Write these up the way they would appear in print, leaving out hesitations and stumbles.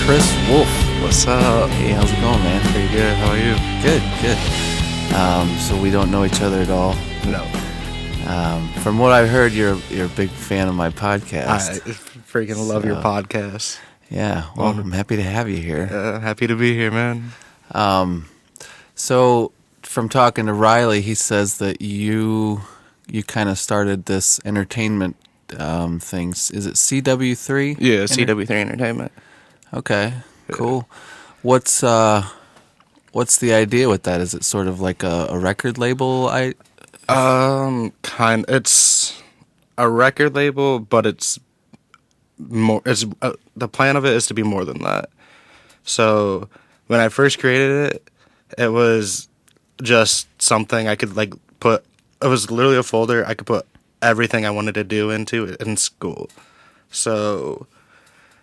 Chris Wolf. What's up? Hey, how's it going, man? Pretty good. How are you? Good. So we don't know each other at all. No. From what I've heard, you're a big fan of my I podcast. freaking love your podcast. Yeah. Well, I'm happy to have you here. Happy to be here, man. So from talking to Riley, he says that you kind of started this entertainment things. Is it CW3? Yeah, CW3 Entertainment. Okay. Cool. What's the idea with that? Is it sort of like a record label? It's a record label, but it's more. It's the plan of it is to be more than that. So when I first created it, it was just something I could like put. It was literally a folder I could put everything I wanted to do into in school. So,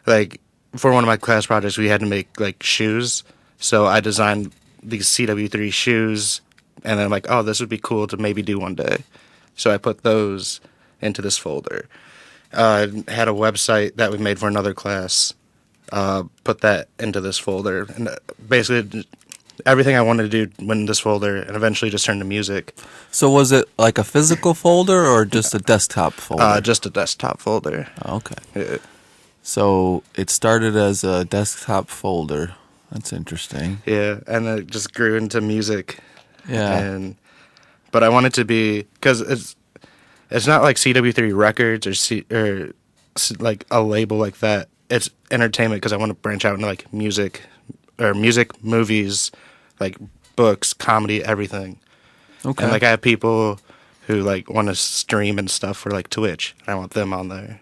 like for one of my class projects, we had to make like shoes. So I designed these CW3 shoes, and then I'm like, oh, this would be cool to maybe do one day. So I put those into this folder. I had a website that we made for another class. Put that into this folder, and basically everything I wanted to do went in this folder, and eventually just turned to music. So was it like a physical folder or just a desktop folder? Just a desktop folder. Okay. Yeah. So it started as a desktop folder. That's interesting. Yeah, and then it just grew into music. Yeah. But I want it to be, because it's not like CW3 Records or like a label like that. It's entertainment because I want to branch out into like music, movies, like books, comedy, everything. Okay. And like I have people who like want to stream and stuff for like Twitch. I want them on there.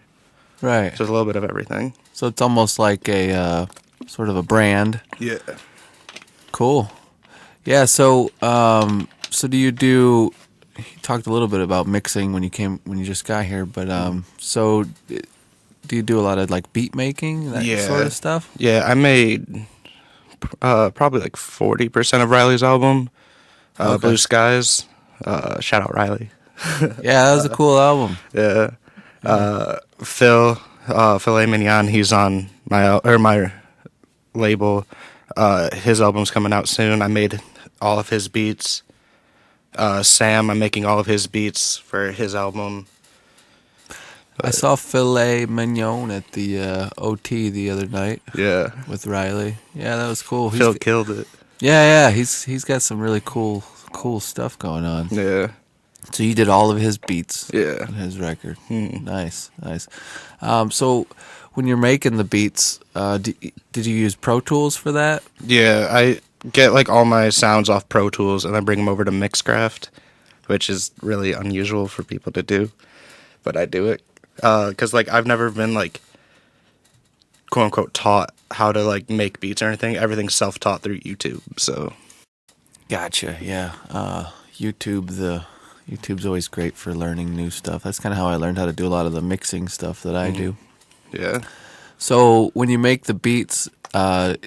Right. So it's a little bit of everything. So it's almost like a sort of a brand. Yeah. Cool. Yeah. So so do you talked a little bit about mixing when you just got here, but so do you do a lot of like beat making, that sort of stuff? Yeah, I made probably like 40% of Riley's album, Blue Skies. Shout out Riley. Yeah, that was a cool album. Yeah. Phil A. Mignon, he's on my label. His album's coming out soon. I made all of his beats. Sam, I'm making all of his beats for his album. I saw Filet Mignon at the OT the other night. Yeah. With Riley. Yeah, that was cool. Phil killed it. Yeah. He's got some really cool stuff going on. Yeah. So you did all of his beats. Yeah. On his record. Nice. So when you're making the beats, did you use Pro Tools for that? Yeah, I get like all my sounds off Pro Tools and I bring them over to Mixcraft, which is really unusual for people to do, but I do it. Because like I've never been like quote unquote taught how to like make beats or anything. Everything's self-taught through YouTube. So Gotcha. Yeah. YouTube's always great for learning new stuff. That's kind of how I learned how to do a lot of the mixing stuff that I do. Yeah. So when you make the beats, I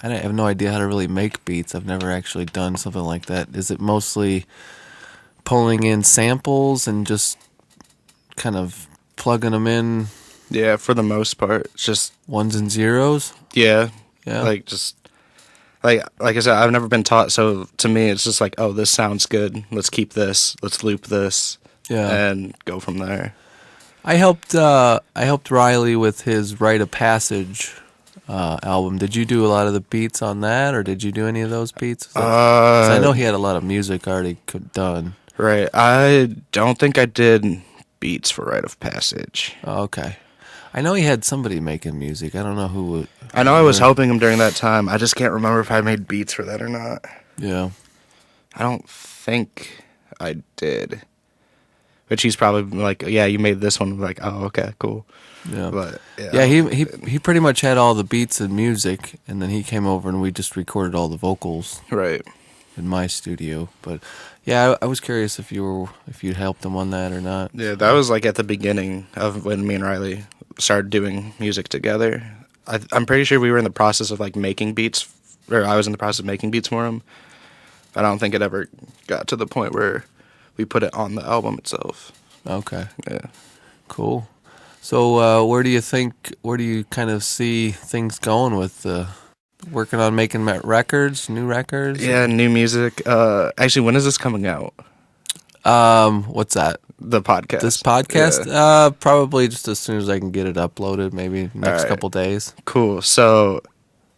have no idea how to really make beats. I've never actually done something like that. Is it mostly pulling in samples and just kind of plugging them in? Yeah, for the most part, it's just ones and zeros. Yeah. Yeah. Like I said, I've never been taught, so to me it's just like, oh, this sounds good. Let's keep this. Let's loop this. Yeah. And go from there. I helped Riley with his Rite of Passage album. Did you do a lot of the beats on that, or did you do any of those beats? 'Cause I know he had a lot of music already done. Right. I don't think I did beats for Rite of Passage. Oh, okay. I know he had somebody making music. I don't know who. I know I was helping him during that time. I just can't remember if I made beats for that or not. Yeah. I don't think I did. Which he's probably like, yeah, you made this one. I'm like, oh, okay, cool. Yeah. But yeah, he pretty much had all the beats and music, and then he came over and we just recorded all the vocals. Right. In my studio, but yeah, I was curious if you'd helped him on that or not. Yeah, that was like at the beginning of when me and Riley started doing music together. I'm pretty sure we were in the process of like making beats, or I was in the process of making beats for him. I don't think it ever got to the point where we put it on the album itself. Okay. Yeah. Cool. So where do you kind of see things going with working on making records, new records? Yeah, new music. Actually, when is this coming out? What's that? The podcast. This podcast? Yeah. Probably just as soon as I can get it uploaded, maybe next right. couple days. Cool. So,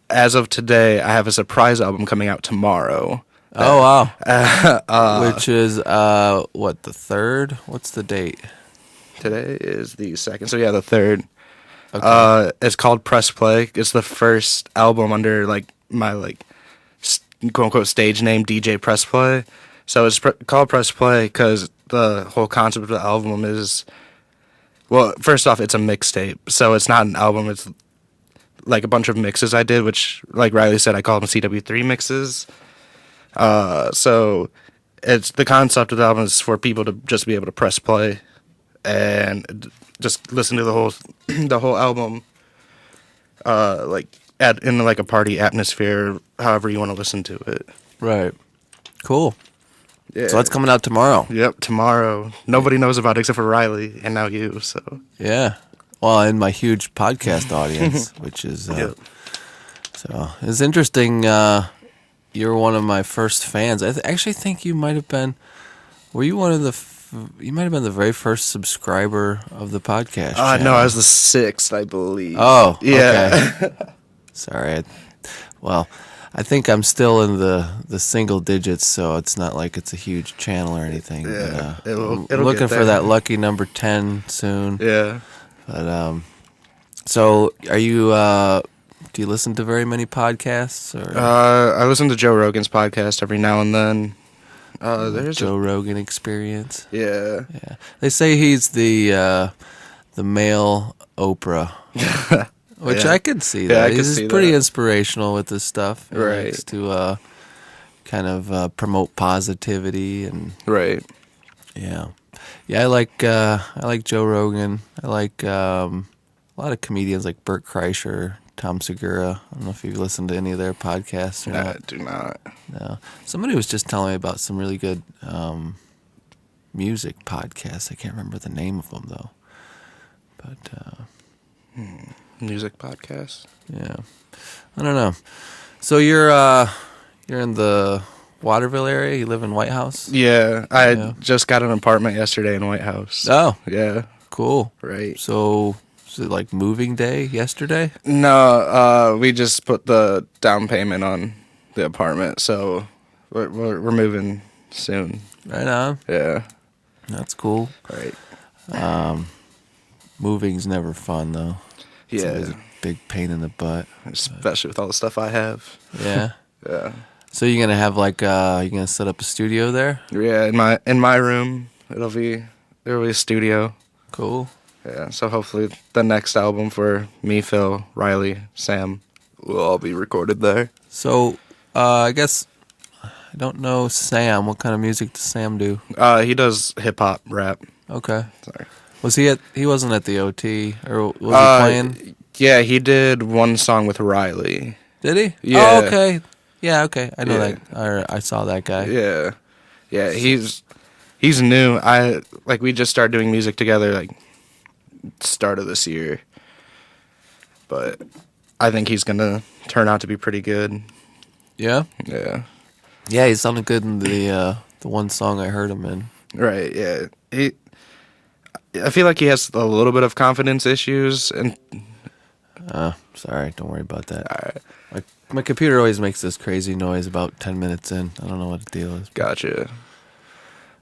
as of today, I have a surprise album coming out tomorrow. Oh wow! Which is what, the 3rd? What's the date? Today is the 2nd, so yeah, the 3rd. Okay. It's called Press Play. It's the first album under like my quote unquote stage name, DJ Press Play. So it's called Press Play because the whole concept of the album is, well, first off, it's a mixtape, so it's not an album. It's like a bunch of mixes I did, which, like Riley said, I call them CW3 mixes. So it's the concept of the album is for people to just be able to press play and just listen to the whole album, like in like a party atmosphere, however you want to listen to it. Right. Cool. Yeah. So that's coming out tomorrow. Yep, tomorrow. Nobody knows about it except for Riley and now you. So Yeah. Well, and my huge podcast audience, which is Yep. so it's interesting. You're one of my first fans. I actually think you might have been. Were you one of the? You might have been the very first subscriber of the podcast. No, I was the 6th, I believe. Oh, yeah. Okay. Sorry. Well, I think I'm still in the single digits, so it's not like it's a huge channel or anything. Yeah, But, it'll I'm looking get for there. that lucky number 10 soon. Yeah. But so are you? Do you listen to very many podcasts? Or I listen to Joe Rogan's podcast every now and then. There's Joe Rogan Experience? Yeah. Yeah, they say he's the male Oprah, which Yeah. I could see Yeah, that. I could He's see pretty that. inspirational with this stuff. He Right. likes to kind of promote positivity and Right. yeah. I like Joe Rogan. I like a lot of comedians like Bert Kreischer, Tom Segura. I don't know if you've listened to any of their podcasts or I not. do not. No. Somebody was just telling me about some really good music podcasts. I can't remember the name of them though. But Music podcast. yeah, I don't know. So you're in the Waterville area. You live in White House. Yeah, I Yeah. just got an apartment yesterday in White House. Oh, Yeah. cool. Right. So is it like moving day yesterday? No, we just put the down payment on the apartment, so we're moving soon. Right on. Yeah. That's cool. Right. Moving's never fun though. It's Yeah. always a big pain in the butt. Especially with all the stuff I have. Yeah. Yeah. So you're gonna have like you're gonna set up a studio there? Yeah. In my room, there'll be a studio. Cool. Yeah. So hopefully the next album for me, Phil, Riley, Sam will all be recorded there. So I guess I don't know Sam. What kind of music does Sam do? He does hip hop rap. Okay. Sorry. Was he wasn't at the OT or was he playing? Yeah, he did one song with Riley. Did he? Yeah. Oh, okay. Yeah, okay. I know Yeah. that. Or I saw that guy. Yeah, yeah. He's new. We just started doing music together like start of this year, but I think he's gonna turn out to be pretty good. Yeah? Yeah. Yeah, he sounded good in the one song I heard him in. Right. Yeah. I feel like he has a little bit of confidence issues, and Sorry, don't worry about that. My computer always makes this crazy noise about 10 minutes in. I don't know what the deal is. gotcha.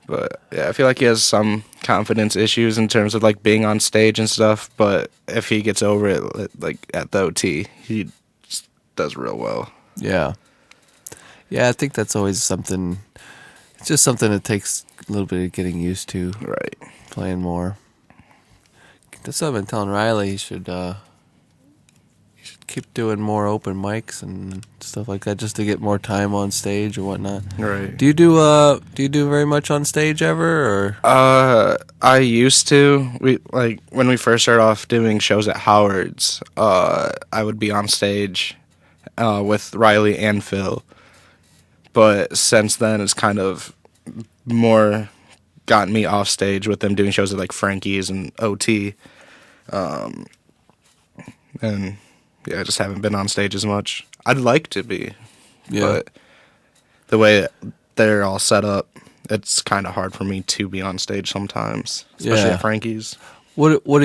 But yeah, I feel like he has some confidence issues in terms of like being on stage and stuff. But if he gets over it, like at the OT, he just does real well. Yeah. Yeah, I think that's always something. It's just something that takes a little bit of getting used to, Right. playing more. That's what I've been telling Riley. He should keep doing more open mics and stuff like that, just to get more time on stage or whatnot. Right. Do you do very much on stage ever, or? I used to. When we first started off doing shows at Howard's, I would be on stage with Riley and Phil. But since then, it's kind of more gotten me off stage with them doing shows at like Frankie's and OT. And yeah, I just haven't been on stage as much. I'd like to be, Yeah. but the way they're all set up, it's kind of hard for me to be on stage sometimes, especially Yeah. at Frankie's. What would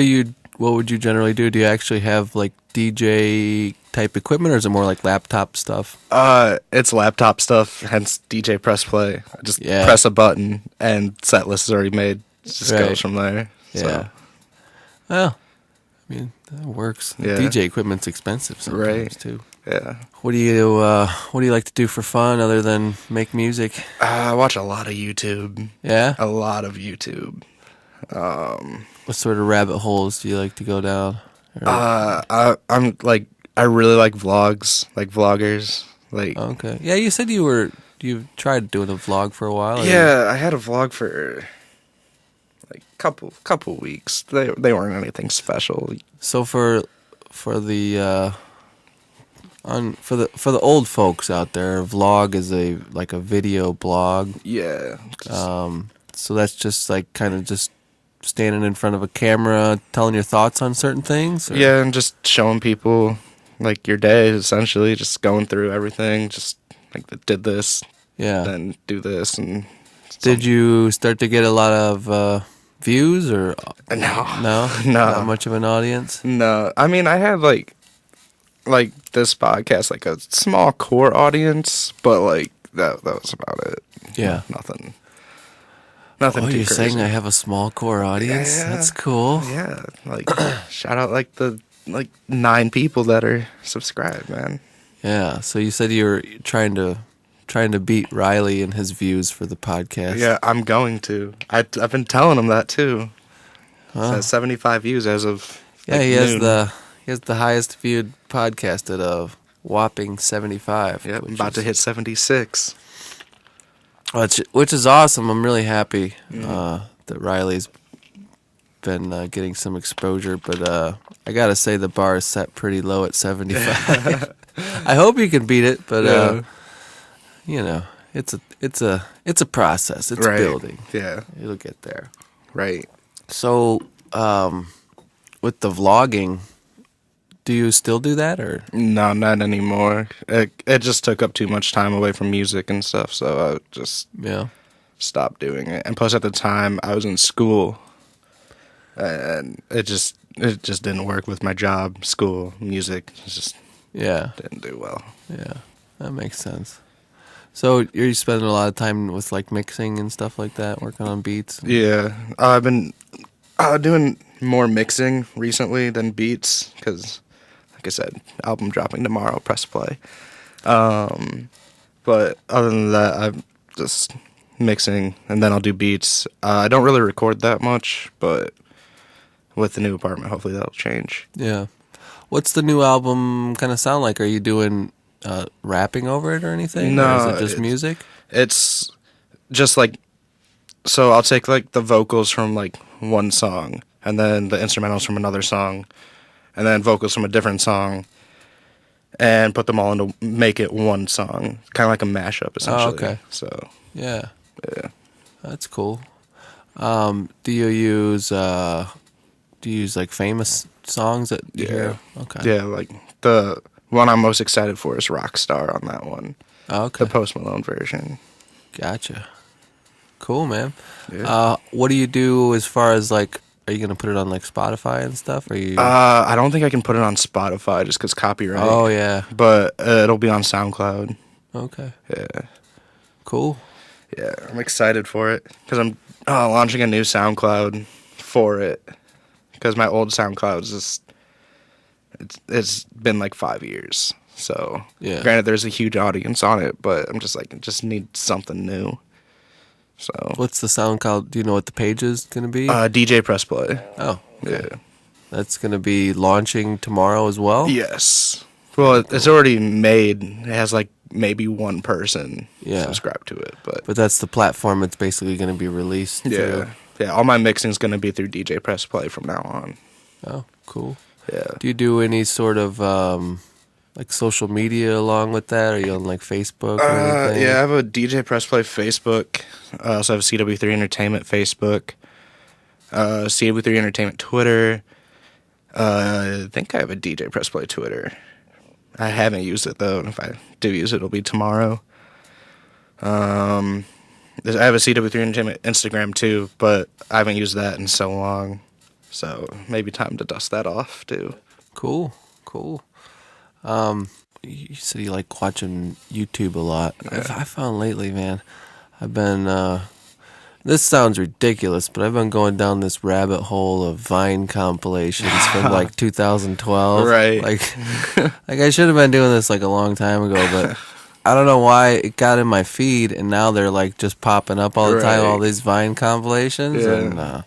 you generally do? Do you actually have like DJ type equipment, or is it more like laptop stuff? It's laptop stuff, hence DJ Press Play. I just Yeah. press a button and set list is already made. It just Right. goes from there. Yeah. So, Well, I mean that works. Yeah. DJ equipment's expensive sometimes Right. too. yeah. What do you like to do for fun other than make music? I watch a lot of YouTube. Yeah. A lot of YouTube. What sort of rabbit holes do you like to go down? Or- I'm like, I really like vlogs, like vloggers. Like, okay. Yeah, you said you tried doing a vlog for a while. or- yeah, I had a vlog for like couple weeks. They weren't anything special. So for the for the old folks out there, a vlog is a video blog. Yeah. So that's just like kind of just standing in front of a camera, telling your thoughts on certain things. or- Yeah, and just showing people like your day, essentially, just going through everything. Just like did this, Yeah. then do this, and Did you start to get a lot of views or no, no? No. Not much of an audience. no. I mean, I had like this podcast, like a small core audience, but like that was about it. Yeah. Nothing. Oh, too you're crazy. saying I have a small core audience? Yeah. That's cool. Yeah, like shout out like the 9 people that are subscribed, man. Yeah. So you said you were trying to beat Riley in his views for the podcast. Yeah, I'm going to. I've been telling him that too. Huh? It says 75 views as of Yeah, like, he has noon. the highest viewed podcast at a whopping 75. Yep, I'm which about is- to hit 76. which is awesome. I'm really happy Mm-hmm. that Riley's been getting some exposure, but I gotta say the bar is set pretty low at 75. I hope you can beat it, but Yeah. you know, it's a process. It's Right. building. Yeah, It'll get there. right. So, with the vlogging, do you still do that or? No, not anymore. It just took up too much time away from music and stuff, so I just Yeah. stopped doing it. And plus, at the time, I was in school, and it just didn't work with my job, school, music. It just Yeah. didn't do well. Yeah. That makes sense. So you're spending a lot of time with like mixing and stuff like that, working on beats. Yeah, I've been doing more mixing recently than beats because, like I said, album dropping tomorrow. Press play. But other than that, I'm just mixing, and then I'll do beats. I don't really record that much, but with the new apartment, hopefully that'll change. Yeah. What's the new album kind of sound like? Are you doing rapping over it or anything? No, Or is it just it's- music? It's just like, so I'll take like the vocals from like one song, and then the instrumentals from another song, and then vocals from a different song, and put them all into make it one song, kind of like a mashup essentially. okay. So Yeah. yeah, That's cool. Do you use like famous songs that you Yeah. hear? Okay. yeah, like the one I'm most excited for is Rockstar on that one, Okay. the Post Malone version. Gotcha. Cool, man. Yeah. What do you do as far as like? Are you gonna put it on like Spotify and stuff? Or you? I don't think I can put it on Spotify just because copyright. Oh yeah. But it'll be on SoundCloud. Okay. Yeah. Cool. Yeah, I'm excited for it because I'm launching a new SoundCloud for it because my old SoundCloud is just it's been like 5 years. So Yeah. granted, there's a huge audience on it, but I'm just like just need something new. So What's the SoundCloud? Do you know what the page is gonna be? DJ Press Play. Oh, Yeah. that's gonna be launching tomorrow as well. Yes. Well, it's already made. It has like maybe one person Yeah. subscribed to it, but But that's the platform it's basically gonna be released. yeah, through. yeah. All my mixing is gonna be through DJ Press Play from now on. Oh, cool. Yeah. Do you do any sort of like social media along with that? Are you on like Facebook or anything? Yeah, I have a DJ Press Play Facebook. I also have CW3 Entertainment Facebook, CW3 Entertainment Twitter, I think I have a DJ Press Play Twitter. I haven't used it though, and if I do use it, it'll be tomorrow. I have a CW3 Entertainment Instagram too, but I haven't used that in so long, so maybe time to dust that off too. Cool. You said you like watching YouTube a lot. Yeah. I found lately, man, I've been, this sounds ridiculous, but I've been going down this rabbit hole of Vine compilations from like 2012. Right. Like I should have been doing this like a long time ago, but I don't know why it got in my feed, and now they're like just popping up all the time, Right. all these Vine compilations. Yeah. And, man,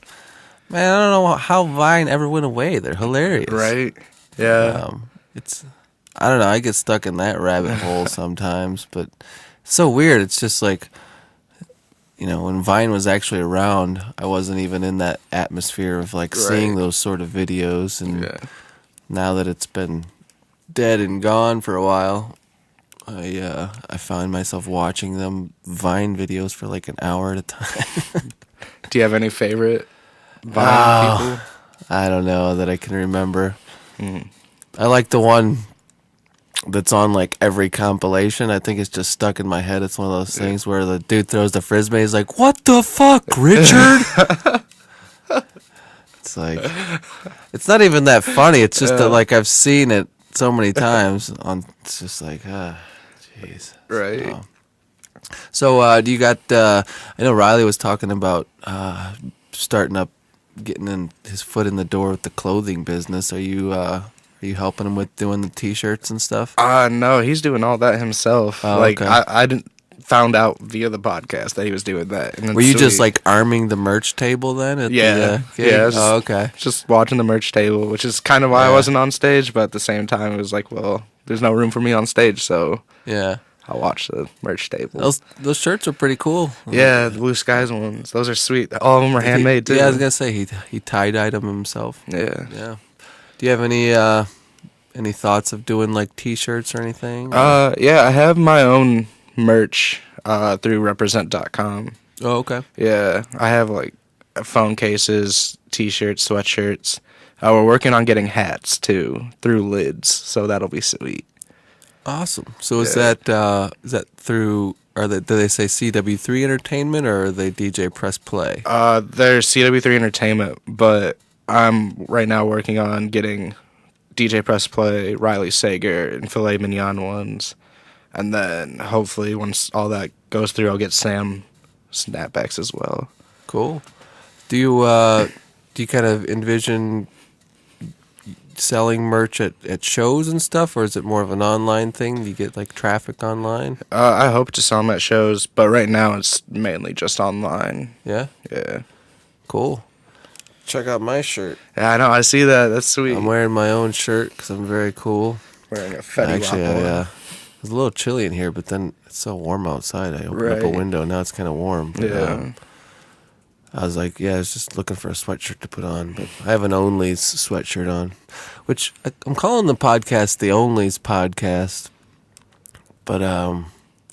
I don't know how Vine ever went away. They're hilarious. Right? Yeah. I don't know. I get stuck in that rabbit hole sometimes, but it's so weird. It's just like, when Vine was actually around, I wasn't even in that atmosphere of like seeing Right. those sort of videos. And Yeah. now that it's been dead and gone for a while, I find myself watching them Vine videos for like an hour at a time. Do you have any favorite Vine people? I don't know that I can remember. Mm. I like the one that's on like every compilation. I think it's just stuck in my head. It's one of those things where the dude throws the frisbee. He's like, "What the fuck, Richard?" It's like, it's not even that funny. It's just that like I've seen it so many times. It's just like, jeez. Right. So do you got? I know Riley was talking about starting up, getting in his foot in the door with the clothing business. Are you helping him with doing the T-shirts and stuff? No, he's doing all that himself. Oh, like okay. I didn't found out via the podcast that he was doing that. And then Were you just sweet. like arming the merch table then? At Yeah, the, gig? yeah. I was Oh, okay. Just watching the merch table, which is kind of why I Yeah. wasn't on stage, but at the same time, it was like, well, there's no room for me on stage, so Yeah. I'll watch the merch table. Those shirts are pretty cool. Yeah, the Blue Skies ones. Those are sweet. All of them are handmade too. Yeah, I was gonna say he tie-dyed them himself. Yeah. Yeah. Do you have any thoughts of doing like T-shirts or anything? Yeah, I have my own merch through represent.com. Oh, okay. Yeah, I have like phone cases, t-shirts, sweatshirts. We're working on getting hats too through Lids, so that'll be sweet. Awesome. So is Yeah. that through? Do they say CW3 Entertainment or are they DJ Press Play? There's CW3 Entertainment, but I'm right now working on getting DJ Press Play, Riley Sager, and Filet Mignon ones. And then hopefully once all that goes through, I'll get Sam snapbacks as well. Cool. Do you kind of envision selling merch at shows and stuff, or is it more of an online thing? Do you get like traffic online? I hope to sell them at shows, but right now it's mainly just online. Yeah. Yeah. Cool. Check out my shirt. Yeah, I know. I see that. That's sweet. I'm wearing my own shirt because I'm very cool. Wearing a Fetty Actually, Wap one. it's a little chilly in here, but then it's so warm outside. I opened up a Right. window. Now it's kind of warm. But, Yeah. I was like, I was just looking for a sweatshirt to put on, but I have an Only's sweatshirt on, which I'm calling the podcast the Only's podcast. But I don't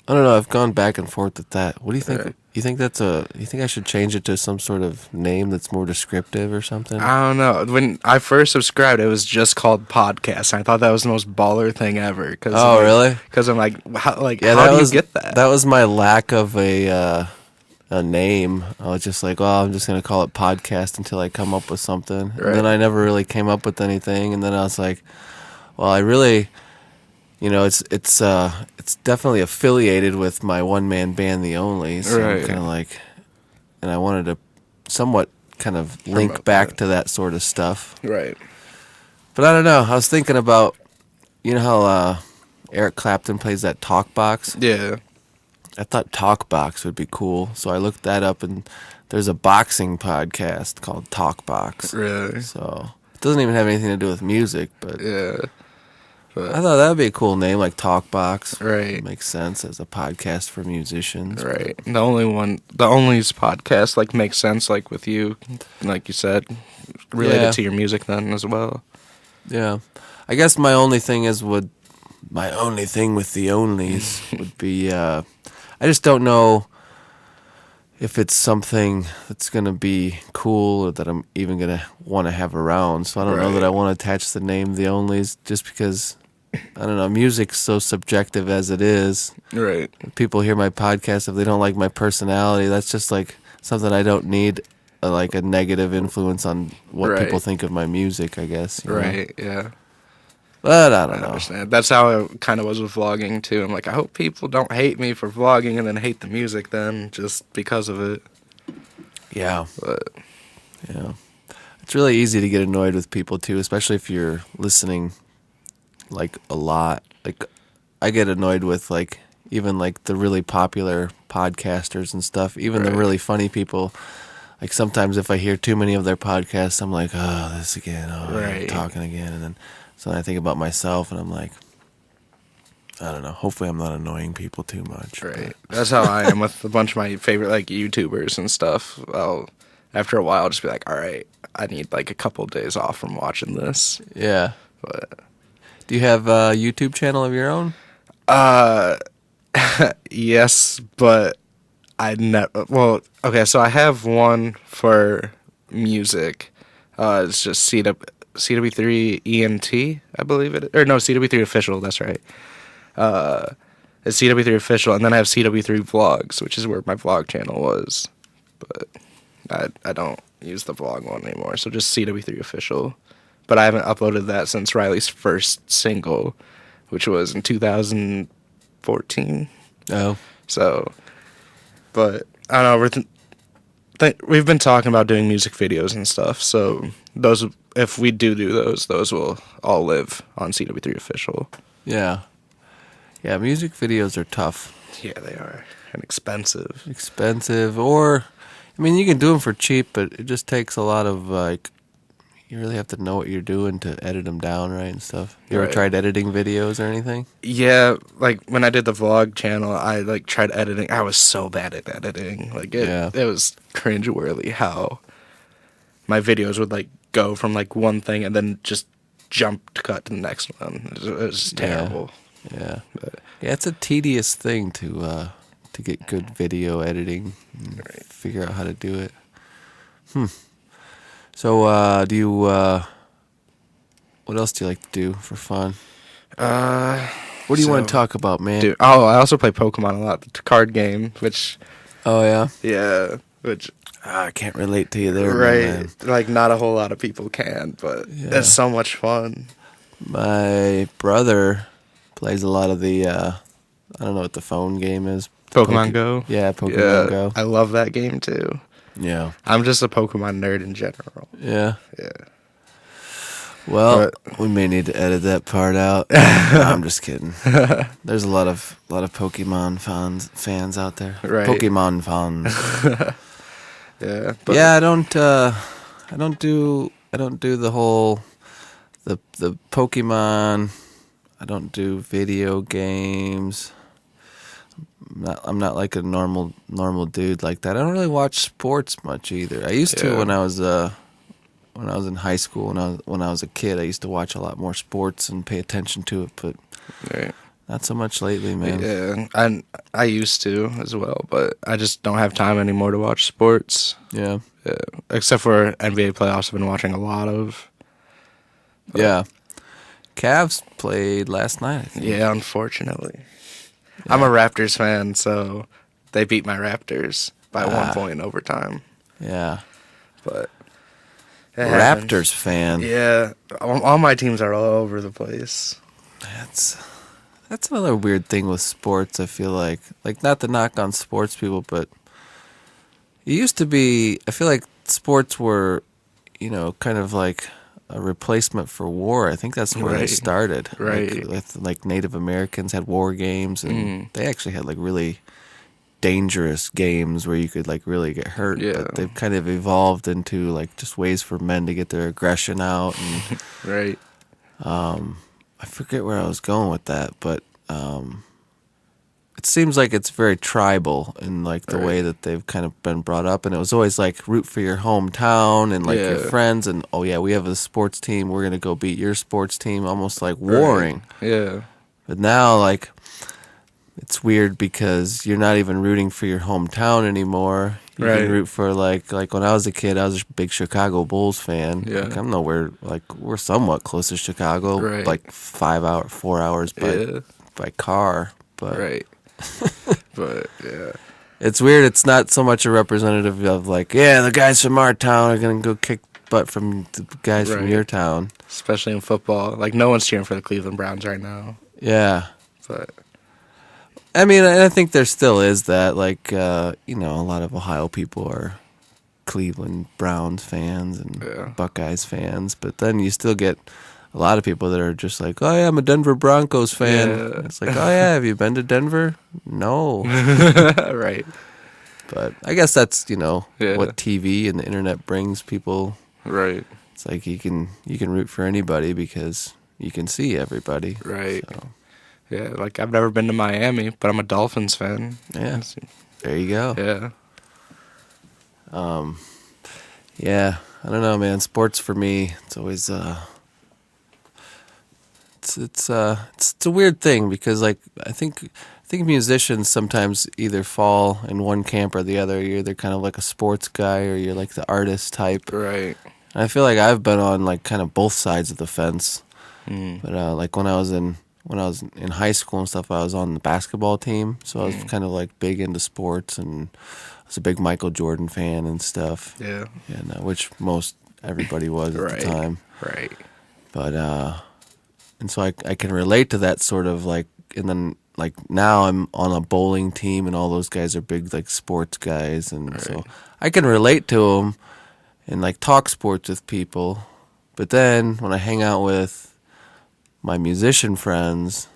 know. I've gone back and forth with that. What do you think? Right. You think you think I should change it to some sort of name that's more descriptive or something? I don't know. When I first subscribed, it was just called podcast. And I thought that was the most baller thing ever. Cause Oh, really? Because I'm like, how that do was, you get that? That was my lack of a name. I was just like, I'm just gonna call it podcast until I come up with something. And Right. then I never really came up with anything. And then I was like, well, I really, it's definitely affiliated with my one man band, The Only. So I'm Right. kind of like, and I wanted to somewhat kind of link Promote back that. to that sort of stuff. Right. But I don't know. I was thinking about, how Eric Clapton plays that talk box. Yeah. I thought Talkbox would be cool, so I looked that up, and there's a boxing podcast called Talkbox. Really. So it doesn't even have anything to do with music, but Yeah. I thought that would be a cool name, like Talkbox. Right. It makes sense as a podcast for musicians. Right. The Only's podcast like makes sense, like with you, like you said, related Yeah. to your music then as well. Yeah. I guess my only thing with the Onlys would be I just don't know if it's something that's gonna be cool or that I'm even gonna want to have around. So I don't know that Right. I want to attach the name The Onlys just because I don't know. Music's so subjective as it is. Right. People hear my podcast if they don't like my personality. That's just like something I don't need. Like a negative influence on what Right. people think of my music, I guess. you know? Right. Yeah. But I I don't know. understand. That's how it kind of was with vlogging too. I'm like, I hope people don't hate me for vlogging and then hate the music then just because of it. Yeah. But Yeah. It's really easy to get annoyed with people too, especially if you're listening like a lot. Like I get annoyed with like even like the really popular podcasters and stuff, even the Right. really funny people. Like sometimes if I hear too many of their podcasts, I'm like, oh, this again, oh, I'm Right. talking again, and then so I think about myself, and I'm like, I don't know. Hopefully, I'm not annoying people too much. right. That's how I am with a bunch of my favorite like YouTubers and stuff. I'll after a while I'll just be like, all right, I need like a couple days off from watching this. Yeah. But Do you have a YouTube channel of your own? yes, but I never. Well, okay, so I have one for music. It's just CW3 ENT, I believe it. Or no, CW3 official. That's right. It's CW3 official, and then I have CW3 vlogs, which is where my vlog channel was. But I don't use the vlog one anymore, so just CW3 official. But I haven't uploaded that since Riley's first single, which was in 2014. Oh, So, but I don't know. We've been talking about doing music videos and stuff. So those, if we do those will all live on CW3 official. yeah. Yeah, music videos are tough. Yeah, they are, and expensive. Expensive, or I mean, you can do them for cheap, but it just takes a lot of like. You really have to know what you're doing to edit them down, right, and stuff. You ever Right. tried editing videos or anything? Yeah, like when I did the vlog channel, I like tried editing. I was so bad at editing. Like Yeah. it was cringeworthy how my videos would like go from like one thing and then just jump to cut to the next one. It was terrible. Yeah, But yeah. It's a tedious thing to get good video editing and figure out how to do it. So, do you? What else do you like to do for fun? What do you want to so- talk about, man? dude, oh, I also play Pokemon a lot, the card game, which Oh yeah. yeah, which I can't relate to you there, my right, man. like not a whole lot of people can, but Yeah. it's so much fun. My brother plays a lot of the. I don't know what the phone game is. Pokemon Go. Yeah, Pokemon Yeah, Go. I love that game too. Yeah, I'm just a Pokemon nerd in general. yeah. Yeah. Well, we may need to edit that part out. No, I'm just kidding. There's a lot of Pokemon fans out there. Right. Pokemon fans. Yeah. But Yeah, I don't do the whole the Pokemon. I don't do video games. I'm not like a normal dude like that. I don't really watch sports much either. I used to Yeah. when I was in high school, when I was a kid. I used to watch a lot more sports and pay attention to it, but Right. not so much lately, man. Yeah, I used to as well, but I just don't have time anymore to watch sports. Yeah. Yeah. Except for NBA playoffs, I've been watching a lot of. Yeah. Cavs played last night, I think. Yeah, unfortunately. I'm a Raptors fan, so they beat my Raptors by 1 point in overtime. Yeah. But it happens. Raptors fan. Yeah, all my teams are all over the place. That's another weird thing with sports, I feel like not to knock on sports people, but it used to be, I feel like sports were, kind of like a replacement for war. I think that's where they Right. started. Right. Like Native Americans had war games, and they actually had like really dangerous games where you could like really get hurt. Yeah. But they've kind of evolved into like just ways for men to get their aggression out. And Right. I forget where I was going with that, but it seems like it's very tribal in like the way that they've kind of been brought up, and it was always like root for your hometown and like your Yeah. friends, and oh yeah, we have a sports team, we're gonna go beat your sports team, almost like warring. Yeah. But now like it's weird because you're not even rooting for your hometown anymore. You Right. can root for like when I was a kid, I was a big Chicago Bulls fan. Yeah. Like, I'm nowhere like we're somewhat close to Chicago, Right. like 4 hours Yeah. by car. But Right. But yeah. it's weird. It's not so much a representative of like, yeah, the guys from our town are gonna go kick butt from the guys from Right. your town. Especially in football. Like, no one's cheering for the Cleveland Browns right now. Yeah. But I mean, I think there still is that. Like, a lot of Ohio people are Cleveland Browns fans and Yeah. Buckeyes fans, but then you still get a lot of people that are just like, oh yeah, I'm a Denver Broncos fan. Yeah. It's like, oh yeah, have you been to Denver? No. right. But I guess that's Yeah. what TV and the internet brings people. Right. It's like you can root for anybody because you can see everybody. Right. So, Yeah. Like, I've never been to Miami, but I'm a Dolphins fan. yeah, there you go. Yeah. Yeah, I don't know, man. Sports for me, it's always it's a weird thing because like I think musicians sometimes either fall in one camp or the other. You're either kind of like a sports guy or you're like the artist type. Right. And I feel like I've been on like kind of both sides of the fence. Mm. But like when I was in high school and stuff, I was on the basketball team, so I was kind of like big into sports, and I was a big Michael Jordan fan and stuff. Yeah. And which most everybody was at Right. the time. Right. But and so I can relate to that sort of like, and then like now I'm on a bowling team and all those guys are big like sports guys, and so I can relate to them and like talk sports with people. But then when I hang out with my musician friends,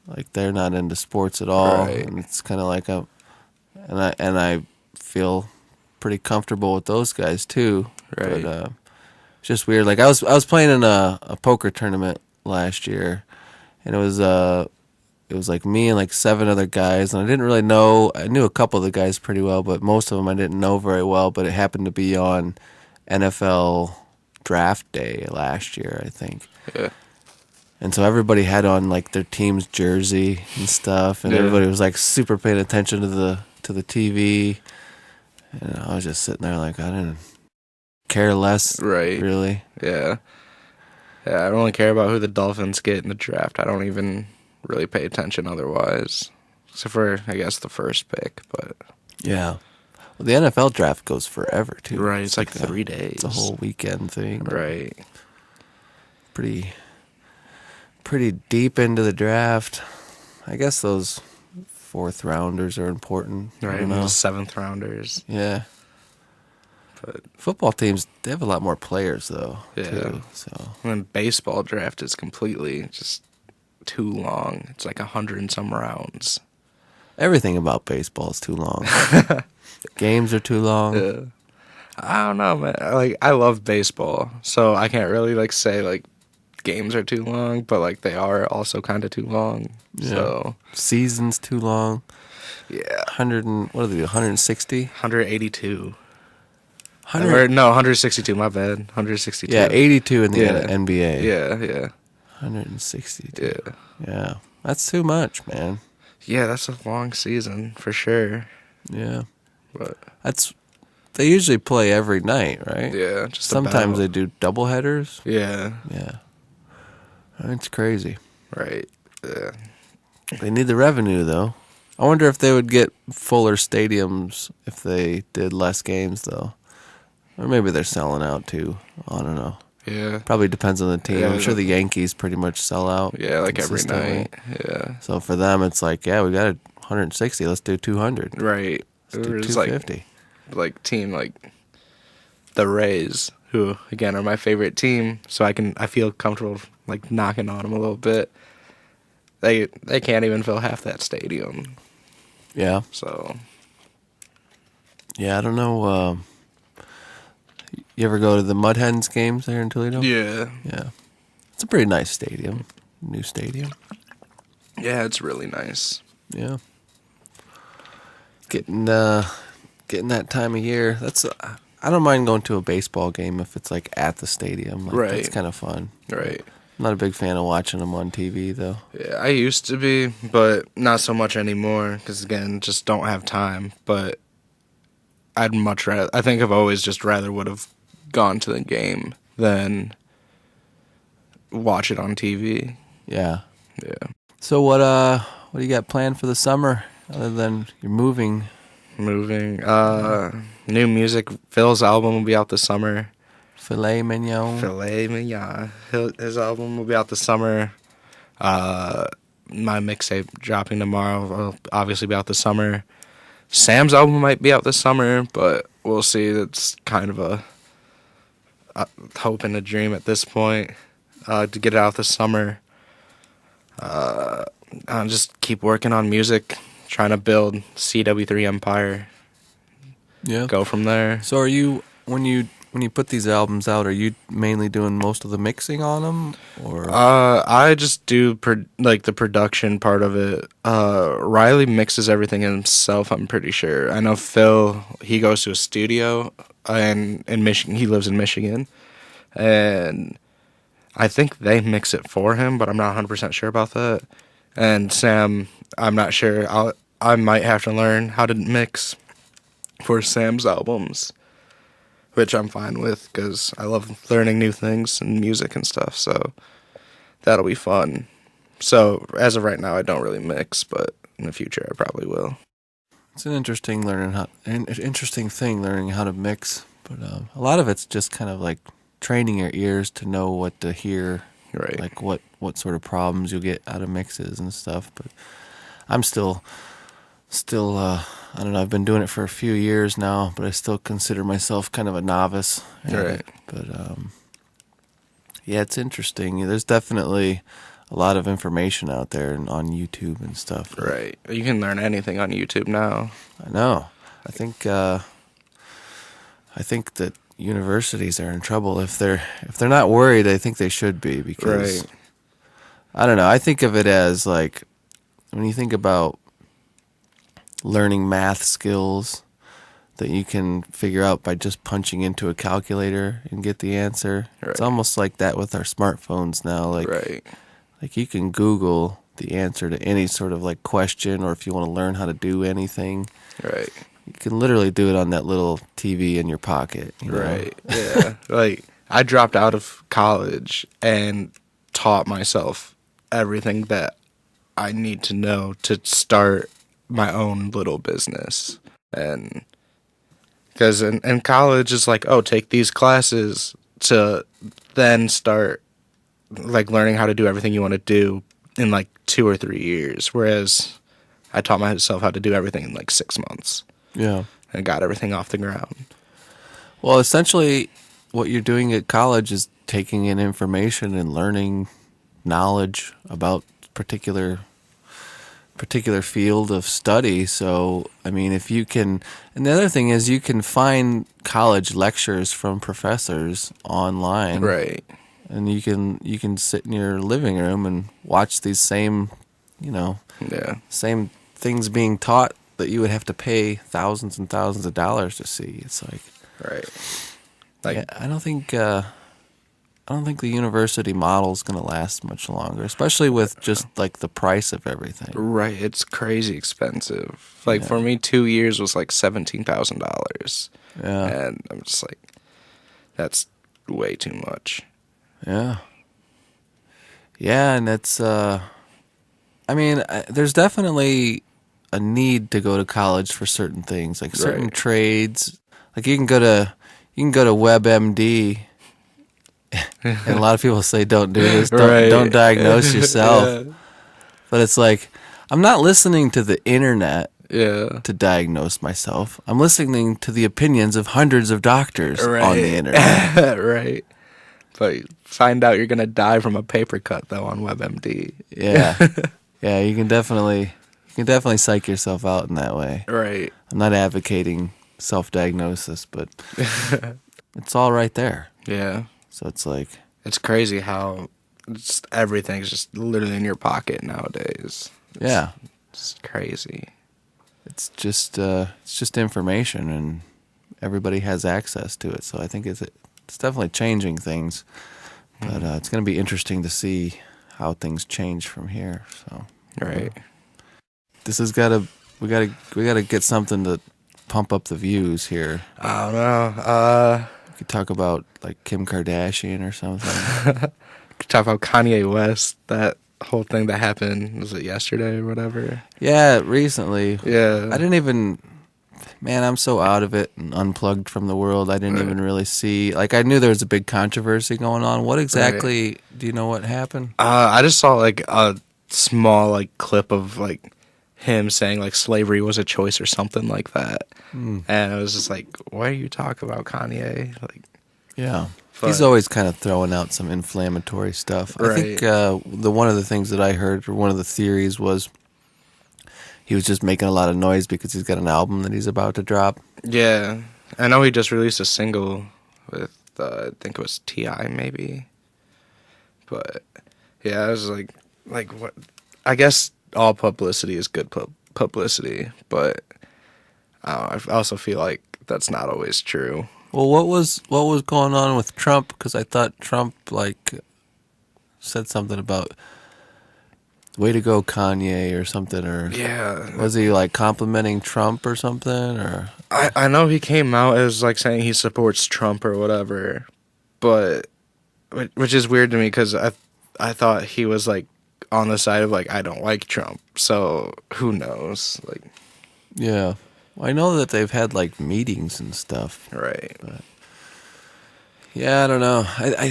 like they're not into sports at all, Right. and it's kind of like and I feel pretty comfortable with those guys too. Right. But it's just weird. Like I was playing in a poker tournament last year, and it was like me and like 7 other guys, and I didn't really know. I knew a couple of the guys pretty well, but most of them I didn't know very well. But it happened to be on NFL draft day last year, I think. Yeah. And so everybody had on like their team's jersey and stuff, and Yeah. everybody was like super paying attention to the TV. And I was just sitting there like I didn't care less, Right. really. Yeah. Yeah, I only care about who the Dolphins get in the draft. I don't even really pay attention otherwise. Except for, I guess, the first pick. But Yeah. Well, the NFL draft goes forever too. right, it's like 3 It's days. a whole weekend thing. Right. Pretty deep into the draft. I guess those 4th rounders are important. I Right. don't And know. the 7th rounders. Yeah. But Football teams, they have a lot more players though. Yeah. Too, so and then baseball draft is completely just too long. It's like 100 and some rounds. everything about baseball is too long. Games are too long. Yeah. I don't know, man. Like, I love baseball, so I can't really like say like games are too long, but like they are also kind of too long. Yeah. So Seasons too long. yeah, 100 and what do they do? 160. 182. 100. Or, no, 162. My bad. 162. Yeah, 82 in the Yeah. NBA. Yeah, yeah, 162. yeah. Yeah, that's too much, man. Yeah, that's a long season for sure. Yeah, But they usually play every night, right? yeah, just Sometimes about. they do double headers. Yeah, Yeah, it's crazy. right. Yeah. They need the revenue though. I wonder if they would get fuller stadiums if they did less games though, or maybe they're selling out too. I don't know. Yeah. Probably depends on the team. Yeah, I'm sure the Yankees pretty much sell out. Yeah, like every consistently. night. Yeah. So for them, it's like, yeah, we got 160. Let's do 200. Right. Let's do It was like 250. team like the Rays, who again are my favorite team, so I feel comfortable like knocking on them a little bit. They can't even fill half that stadium. Yeah. So Yeah, I don't know. You ever go to the Mud Hens games there in Toledo? yeah. Yeah. It's a pretty nice stadium. New stadium. Yeah, it's really nice. Yeah. Getting that time of year. That's I don't mind going to a baseball game if it's like at the stadium. Like, Right. That's kind of fun. Right. I'm not a big fan of watching them on TV though. Yeah, I used to be, but not so much anymore because again, just don't have time. But I'd much rather. I think I've always just rather would have gone to the game than watch it on TV. Yeah. Yeah. So what do you got planned for the summer other than you're moving? Moving. New music. Phil's album will be out this summer. Filet mignon. Filet mignon. His album will be out this summer. My mixtape dropping tomorrow will obviously be out this summer. Sam's album might be out this summer, but we'll see. It's kind of a hope and a dream at this point to get it out this summer. I'll just keep working on music, trying to build CW3 Empire. Yeah. Go from there. So are you when you put these albums out, are you mainly doing most of the mixing on them, or? I just do the production part of it. Riley mixes everything himself, I'm pretty sure. I know Phil, he goes to a studio in Michigan. He lives in Michigan, and I think they mix it for him, but I'm not 100% sure about that. And Sam, I'm not sure. I might have to learn how to mix for Sam's albums, which I'm fine with because I love learning new things and music and stuff. So that'll be fun. So as of right now, I don't really mix, but in the future, I probably will. It's an interesting thing learning how to mix, but a lot of it's just kind of like training your ears to know what to hear, Right. like what sort of problems you'll get out of mixes and stuff. But I'm still I don't know, I've been doing it for a few years now, but I still consider myself kind of a novice at Right. it. But yeah, it's interesting. There's definitely a lot of information out there on YouTube and stuff. Right. You can learn anything on YouTube now. I know. I think that universities are in trouble if they're not worried. I think they should be, because Right. I don't know. I think of it as like when you think about learning math skills that you can figure out by just punching into a calculator and get the answer. Right. It's almost like that with our smartphones now. Right. Like you can Google the answer to any sort of like question, or if you want to learn how to do anything, Right. you can literally do it on that little TV in your pocket. You know? Right. Yeah. Like, I dropped out of college and taught myself everything that I need to know to start my own little business. And because in college, it's like, oh, take these classes to then start like learning how to do everything you want to do in like 2 or 3 years. Whereas I taught myself how to do everything in like 6 months Yeah. and got everything off the ground. Well, essentially, what you're doing at college is taking in information and learning knowledge about particular field of study. So, I mean, if you can, and the other thing is you can find college lectures from professors online, Right. and you can sit in your living room and watch these same things being taught that you would have to pay thousands and thousands of dollars to see. It's like, Right. Like, yeah, I don't think the university model is going to last much longer, especially with just like the price of everything. right. It's crazy expensive. Like, Yeah. for me, 2 years was like $17,000. Yeah, And I'm just like, that's way too much. yeah, and it's. I mean, there's definitely a need to go to college for certain things, like certain Right. trades. Like you can go to WebMD. And a lot of people say, "Don't do this. Don't diagnose yourself." Yeah. But it's like, I'm not listening to the internet Yeah. to diagnose myself. I'm listening to the opinions of hundreds of doctors Right. on the internet. Right. But find out you're going to die from a paper cut, though, on WebMD. Yeah, yeah. You can definitely psych yourself out in that way. Right. I'm not advocating self-diagnosis, but it's all right there. Yeah. So it's like, It's crazy how just everything's just literally in your pocket nowadays. yeah, It's crazy. it's just information, and everybody has access to it. So I think it's definitely changing things, but it's going to be interesting to see how things change from here. So Right. this has we gotta get something to pump up the views here? I don't know. You could talk about like Kim Kardashian or something. Talk about Kanye West. That whole thing that happened, was it yesterday or whatever? Yeah, recently. Yeah. I didn't even. Man, I'm so out of it and unplugged from the world. I didn't Right. even really see. Like, I knew there was a big controversy going on. What exactly? Do you know what happened? I just saw like a small like clip of like him saying like slavery was a choice or something like that, and I was just like, why are you talking about Kanye? Like, Yeah. But- He's always kind of throwing out some inflammatory stuff. I think one of the things that I heard, or one of the theories, was he was just making a lot of noise because he's got an album that he's about to drop. yeah, I know he just released a single with I think it was T.I. maybe, but yeah, I was like what? I guess all publicity is good publicity, but I also feel like that's not always true. Well, what was going on with Trump? Because I thought Trump like said something about "way to go, Kanye" or something, or Yeah, was he like complimenting Trump or something? Or I know he came out as like saying he supports Trump or whatever, but which is weird to me because I thought he was like on the side of like I don't like Trump, so who knows? Like, yeah, well, I know that they've had like meetings and stuff. right? Yeah, I don't know. I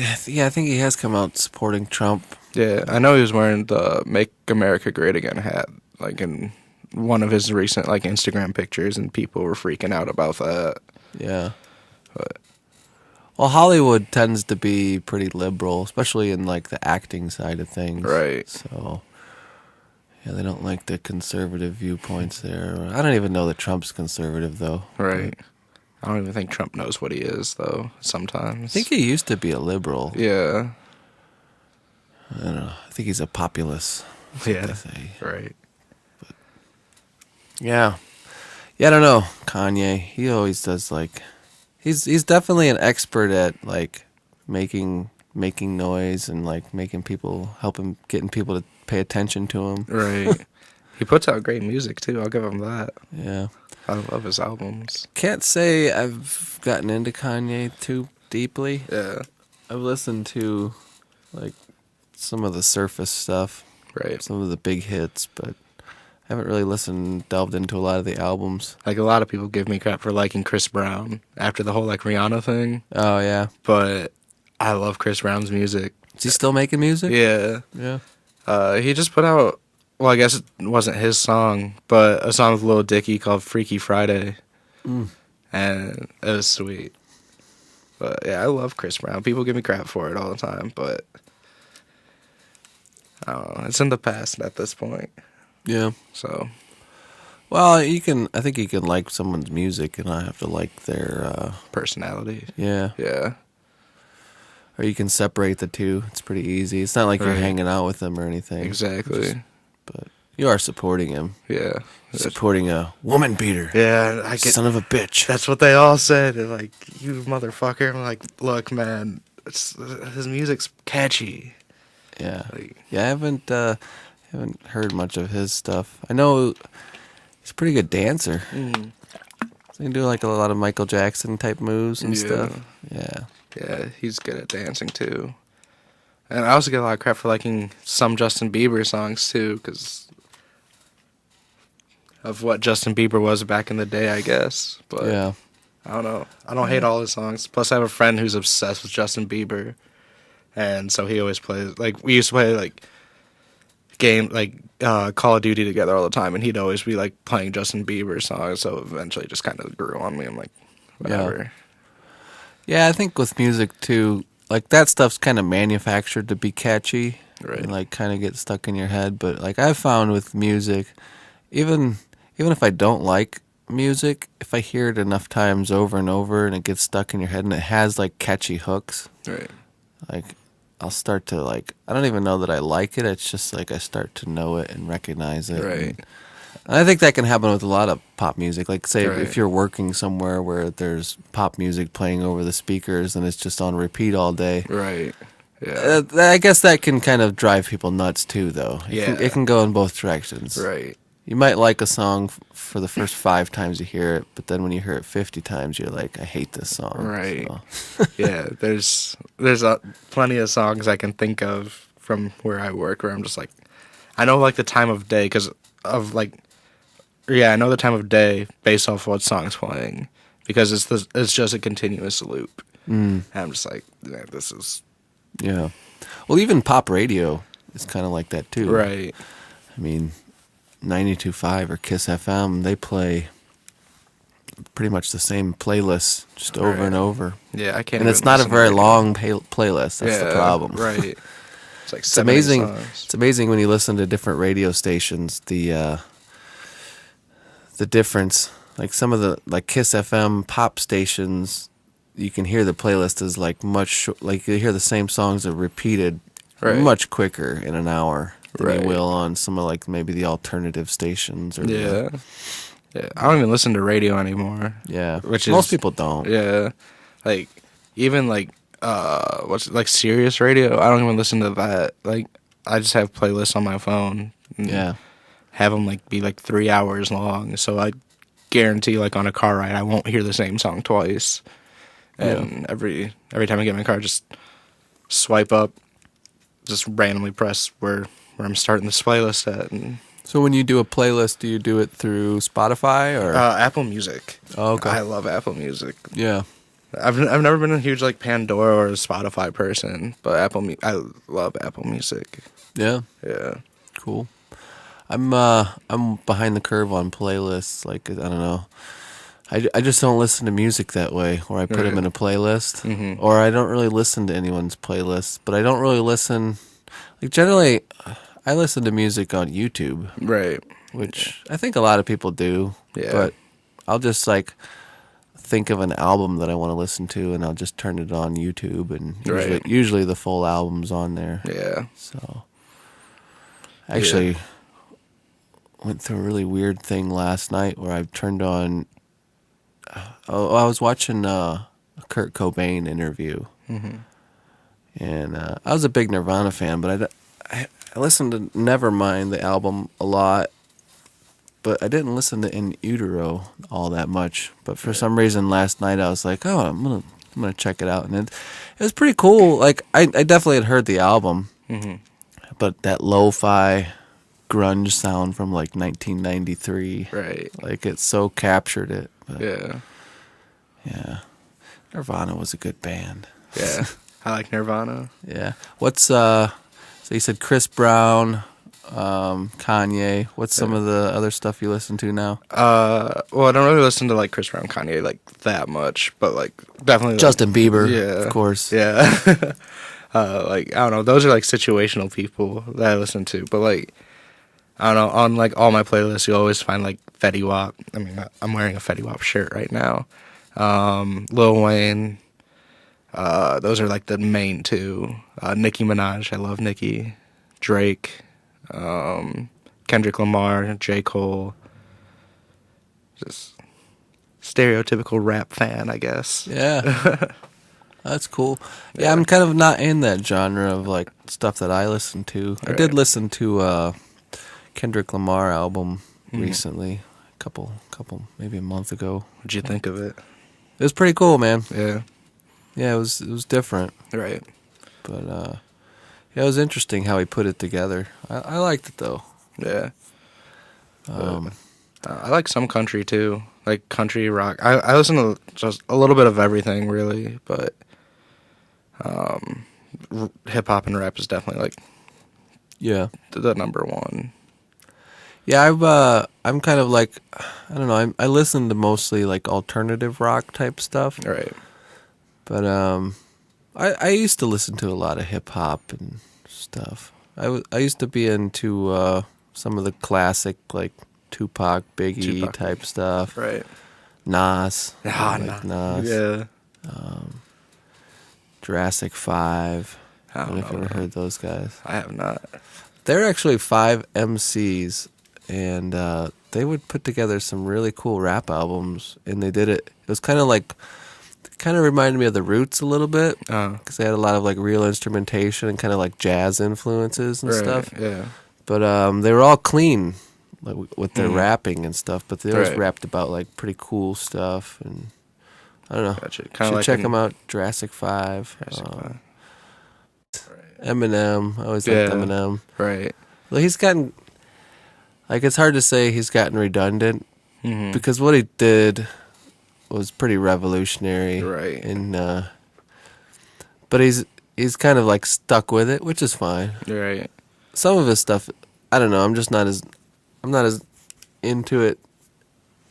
think he has come out supporting Trump. Yeah, I know he was wearing the "Make America Great Again" hat, like in one of his recent like Instagram pictures, and people were freaking out about that. Yeah. But Well, Hollywood tends to be pretty liberal, especially in like the acting side of things. Right. So, yeah, they don't like the conservative viewpoints there. I don't even know that Trump's conservative, though. right, I don't even think Trump knows what he is though. Sometimes I think he used to be a liberal. yeah, I don't know. I think he's a populist. That's what yeah, they say. right. Yeah. Yeah, I don't know. Kanye, he always does like he's definitely an expert at like making noise and like making people getting people to pay attention to him. Right. He puts out great music too. I'll give him that. Yeah. I love his albums. Can't say I've gotten into Kanye too deeply. Yeah. I've listened to like some of the surface stuff, Right. some of the big hits, but I haven't really delved into a lot of the albums. Like a lot of people give me crap for liking Chris Brown after the whole like Rihanna thing, Oh yeah. but I love Chris Brown's music. Is he still making music? Yeah. Yeah. He just put out, well, I guess it wasn't his song, but a song with Lil Dicky called Freaky Friday. And it was sweet. But yeah, I love Chris Brown. People give me crap for it all the time, but I don't know. It's in the past at this point. Yeah. So, Well, I think you can like someone's music and not have to like their personality. yeah. Yeah. Or you can separate the two. It's pretty easy. It's not like you're Right. hanging out with them or anything. Exactly. But you are supporting him. Yeah. Supporting a woman beater. Yeah, I get. Son of a bitch. That's what they all said. They're like, "You motherfucker!" I'm like, "Look, man, his music's catchy." Yeah. Like, Yeah, I haven't heard much of his stuff. I know he's a pretty good dancer. mm, So he can do like a lot of Michael Jackson type moves and Yeah. stuff. Yeah. yeah, he's good at dancing too. And I also get a lot of crap for liking some Justin Bieber songs too, because of what Justin Bieber was back in the day, I guess. But Yeah. I don't know. I don't hate all his songs. Plus, I have a friend who's obsessed with Justin Bieber, and so he always plays. Like we used to play like Call of Duty together all the time, and he'd always be like playing Justin Bieber songs. So eventually, it just kind of grew on me. I'm like, whatever. Yeah, I think with music too, like that stuff's kind of manufactured to be catchy. Right. And like kind of get stuck in your head. But like I've found with music, even if I don't like music, if I hear it enough times over and over and it gets stuck in your head and it has like catchy hooks, Right. like I'll start to like, I don't even know that I like it. It's just like I start to know it and recognize it. Right. And I think that can happen with a lot of pop music. Like say Right. if you're working somewhere where there's pop music playing over the speakers and it's just on repeat all day. Right. Yeah. I guess that can kind of drive people nuts too, though. Yeah. It can go in both directions. Right. You might like a song for the first 5 times you hear it, but then when you hear it 50 times, you're like, I hate this song. Right. So, Yeah, there's plenty of songs I can think of from where I work where I'm just like, I know like the time of day because of like, yeah, I know the time of day based off what song's playing because it's just a continuous loop. And I'm just like, yeah, this is yeah. Well, even pop radio is kind of like that too. right. I mean, 92.5 or Kiss FM, they play pretty much the same playlist just over and over. Yeah, I can't. And it's even not a listen to very radio. long playlist. That's the problem. Right. It's like It's 7, 8 amazing. songs. It's amazing when you listen to different radio stations. The difference, like some of the like Kiss FM pop stations, you can hear the playlist is like like you hear the same songs are repeated Right. much quicker in an hour than Right. you will on some of like maybe the alternative stations or Yeah. Yeah. I don't even listen to radio anymore. yeah. Which Most is- people don't. Yeah. Like even like what's like Sirius radio? I don't even listen to that. Like I just have playlists on my phone. And Yeah. have them like be like 3 hours long. So I guarantee like on a car ride I won't hear the same song twice. And every time I get in my car, just swipe up, just randomly press where I'm starting this playlist at. And So when you do a playlist, do you do it through Spotify or? Apple Music. Oh, okay. I love Apple Music. Yeah. I've never been a huge like Pandora or Spotify person, but I love Apple Music. Yeah. Yeah. Cool. I'm behind the curve on playlists. Like I don't know. I just don't listen to music that way, where I put them in a playlist, or I don't really listen to anyone's playlists. But I don't really listen. Like generally, I listen to music on YouTube, Right. which I think a lot of people do. Yeah. But I'll just like think of an album that I want to listen to, and I'll just turn it on YouTube, and Right. usually the full album's on there. Yeah. So, I actually went through a really weird thing last night where I turned on. I was watching a Kurt Cobain interview, and I was a big Nirvana fan, but I listened to Nevermind, the album, a lot, but I didn't listen to In Utero all that much. But for some reason, last night I was like, oh, I'm gonna check it out, and it was pretty cool. Like I definitely had heard the album, but that lo-fi grunge sound from like 1993, Right. like it so captured it. But, Yeah. yeah, Nirvana was a good band. Yeah. I like Nirvana. Yeah. What's so you said Chris Brown, Kanye. What's some of the other stuff you listen to now? Well, I don't really listen to like Chris Brown, Kanye like that much, but like definitely like, Justin Bieber, yeah, of course. Yeah. Like I don't know, those are like situational people that I listen to, but like I don't know, on like all my playlists you always find like Fetty Wap. I mean, I'm wearing a Fetty Wap shirt right now. Lil Wayne. Those are like the main two. Nicki Minaj, I love Nicki. Drake, Kendrick Lamar, J. Cole. Just stereotypical rap fan, I guess. Yeah. That's cool. Yeah, I'm kind of not in that genre of like stuff that I listen to. I did Right. listen to Kendrick Lamar album recently, a couple maybe a month ago. What'd you think of it? It was pretty cool, man. Yeah. Yeah, it was different, Right. but yeah, it was interesting how he put it together. I liked it though. Yeah. I like some country too, like country rock. I listen to just a little bit of everything, really, but hip hop and rap is definitely like Yeah. the number one. Yeah, I'm kind of like, I don't know. I listen to mostly like alternative rock type stuff, Right. but I used to listen to a lot of hip hop and stuff. I used to be into some of the classic like Tupac, Biggie Tupac. type stuff. Right. Nas. Ah, I like Nas. Yeah. Jurassic 5. I I don't don't know if you know. ever heard those guys. I have not. They're actually 5 MCs, and they would put together some really cool rap albums, and they did it. It was kind of like, kind of reminded me of the Roots a little bit, because they had a lot of like real instrumentation and kind of like jazz influences and Right. stuff. Yeah. But they were all clean, like with their rapping and stuff, but they always Right. rapped about like pretty cool stuff, and I don't know. Gotcha. Kind Should of like check them out. Jurassic 5. Eminem. I always liked Eminem. Right. Well, he's gotten like it's hard to say he's gotten redundant because what he did was pretty revolutionary, Right. And but he's kind of like stuck with it, which is fine. Right. Some of his stuff, I don't know. I'm not as into it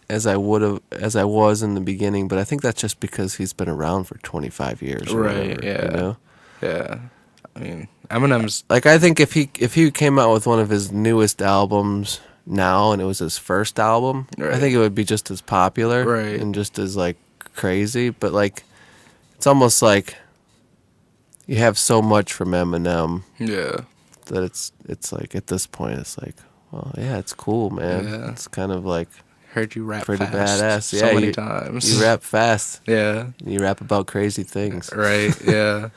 as I was in the beginning. But I think that's just because he's been around for 25 years, or Right. whatever, Yeah. You know? Yeah. I mean, Eminem's. Like I think if he came out with one of his newest albums now and it was his first album, I Right. think it would be just as popular, Right. and just as like crazy. But like, it's almost like you have so much from Eminem Yeah. that it's like at this point it's like, well, yeah, it's cool, man. Yeah. It's kind of like Heard you rap pretty fast badass. so Yeah, many you, times. you rap fast. Yeah. You rap about crazy things. Right. Yeah.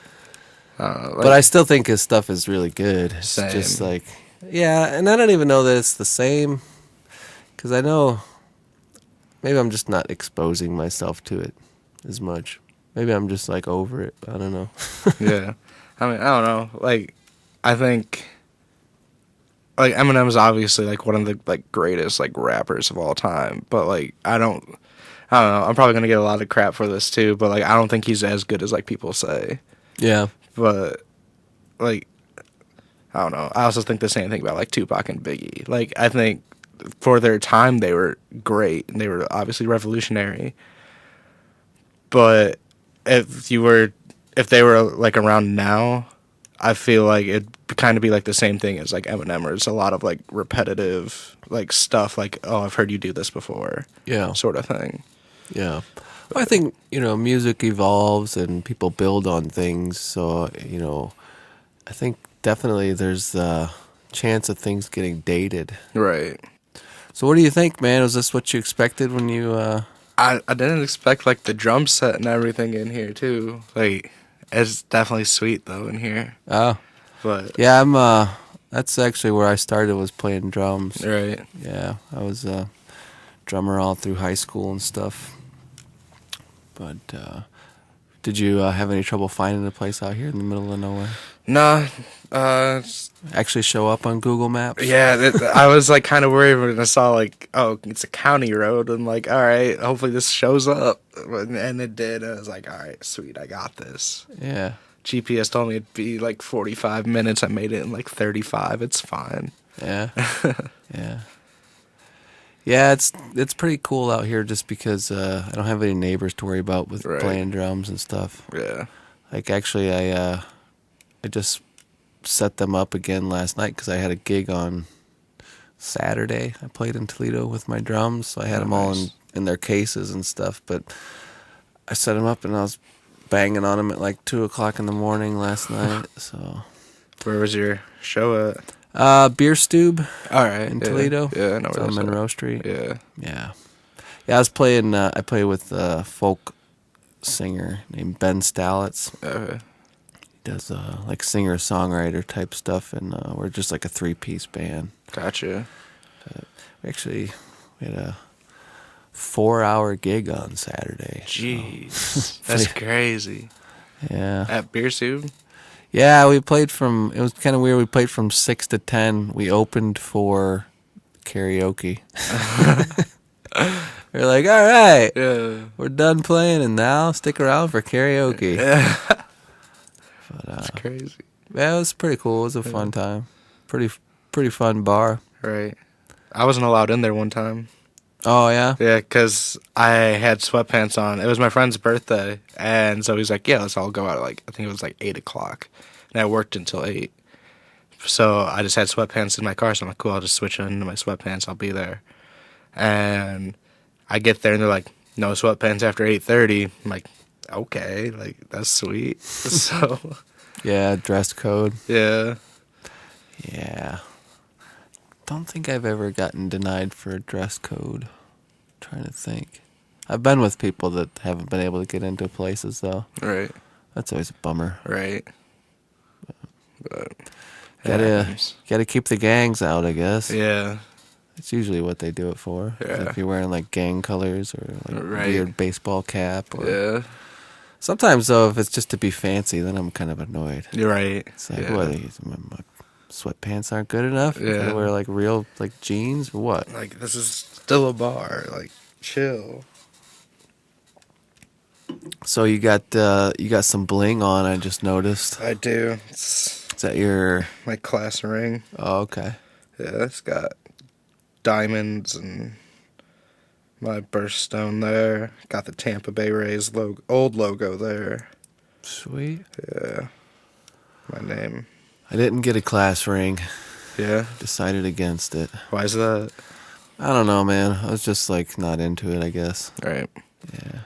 I don't know, But I still think his stuff is really good. It's Same. just like, yeah, and I don't even know that it's the same, because I know maybe I'm just not exposing myself to it as much. Maybe I'm just like over it. I don't know. Yeah. I mean, I don't know. Like, I think, like, Eminem's obviously like one of the like greatest like rappers of all time. But like, I don't know. I'm probably gonna get a lot of crap for this too. But like, I don't think he's as good as like people say. Yeah. But like, I don't know. I also think the same thing about like Tupac and Biggie. Like, I think for their time they were great and they were obviously revolutionary. But if they were like around now, I feel like it'd kind of be like the same thing as like Eminem, or it's a lot of like repetitive like stuff, like, oh, I've heard you do this before, Yeah. sort of thing. Yeah. Well, I think, music evolves and people build on things. So, I think definitely there's a chance of things getting dated. Right. So what do you think, man? Was this what you expected when you, I didn't expect like the drum set and everything in here too. Like, it's definitely sweet though in here. oh, But yeah, that's actually where I started, was playing drums. right. Yeah, I was a drummer all through high school and stuff. But did you have any trouble finding a place out here in the middle of nowhere? Nah. Actually show up on Google Maps? Yeah, I was like kind of worried when I saw like, oh, it's a county road. I'm like, all right, hopefully this shows up, and it did. I was like, all right, sweet, I got this. Yeah. GPS told me it'd be like 45 minutes. I made it in like 35. It's fine. Yeah. Yeah. Yeah, it's pretty cool out here just because I don't have any neighbors to worry about with Right. playing drums and stuff. Yeah. Like actually I just set them up again last night because I had a gig on Saturday. I played in Toledo with my drums, so I had them all nice. in their cases and stuff. But I set them up and I was banging on them at like 2:00 in the morning last night. So Where was your show at? Beer Stube All right. in yeah. Toledo. Yeah, I know It's where on that's at. Monroe Street. Yeah. Yeah. Yeah, I was playing. I play with a folk singer named Ben Stalitz. Okay. He does like singer songwriter type stuff, and we're just like a 3-piece band. Gotcha. We had a 4-hour gig on Saturday. Jeez. That's crazy. Yeah. At Beer Soup? Yeah, we played from. It was kind of weird. We played from 6 to 10. We opened for karaoke. We're like, all right, Yeah. we're done playing, and now stick around for karaoke. Yeah. But That's crazy. yeah, it was pretty cool. It was a fun time. Pretty fun bar. Right. I wasn't allowed in there one time. Oh yeah. Yeah, because I had sweatpants on. It was my friend's birthday, and so he's like, yeah, let's all go out at like, I think it was like 8 o'clock. And I worked until 8. So I just had sweatpants in my car, so I'm like, cool, I'll just switch into my sweatpants, I'll be there. And I get there, and they're like, no sweatpants after 8:30. I'm like, okay, like, that's sweet. So, Yeah, dress code. yeah. Yeah. Don't think I've ever gotten denied for a dress code. Trying to think. I've been with people that haven't been able to get into places though. Right, That's always a bummer. right. But, Gotta keep the gangs out, I guess. yeah. It's usually what they do it for. Yeah. If you're wearing like gang colors or like Right. weird baseball cap. Or Yeah. sometimes though, if it's just to be fancy, then I'm kind of annoyed. You're right. It's like, yeah. what? My sweatpants aren't good enough. You Yeah. gotta wear like real like jeans or what? Like, this is still a bar. Like, chill. So you got some bling on. I just noticed. I do. It's Is that your? my class ring. Oh, okay. Yeah, it's got diamonds and my birthstone there. Got the Tampa Bay Rays old logo there. Sweet. Yeah. My name. I didn't get a class ring. Yeah. Decided against it. Why is that? I don't know, man. I was just like not into it, I guess. Right. Yeah.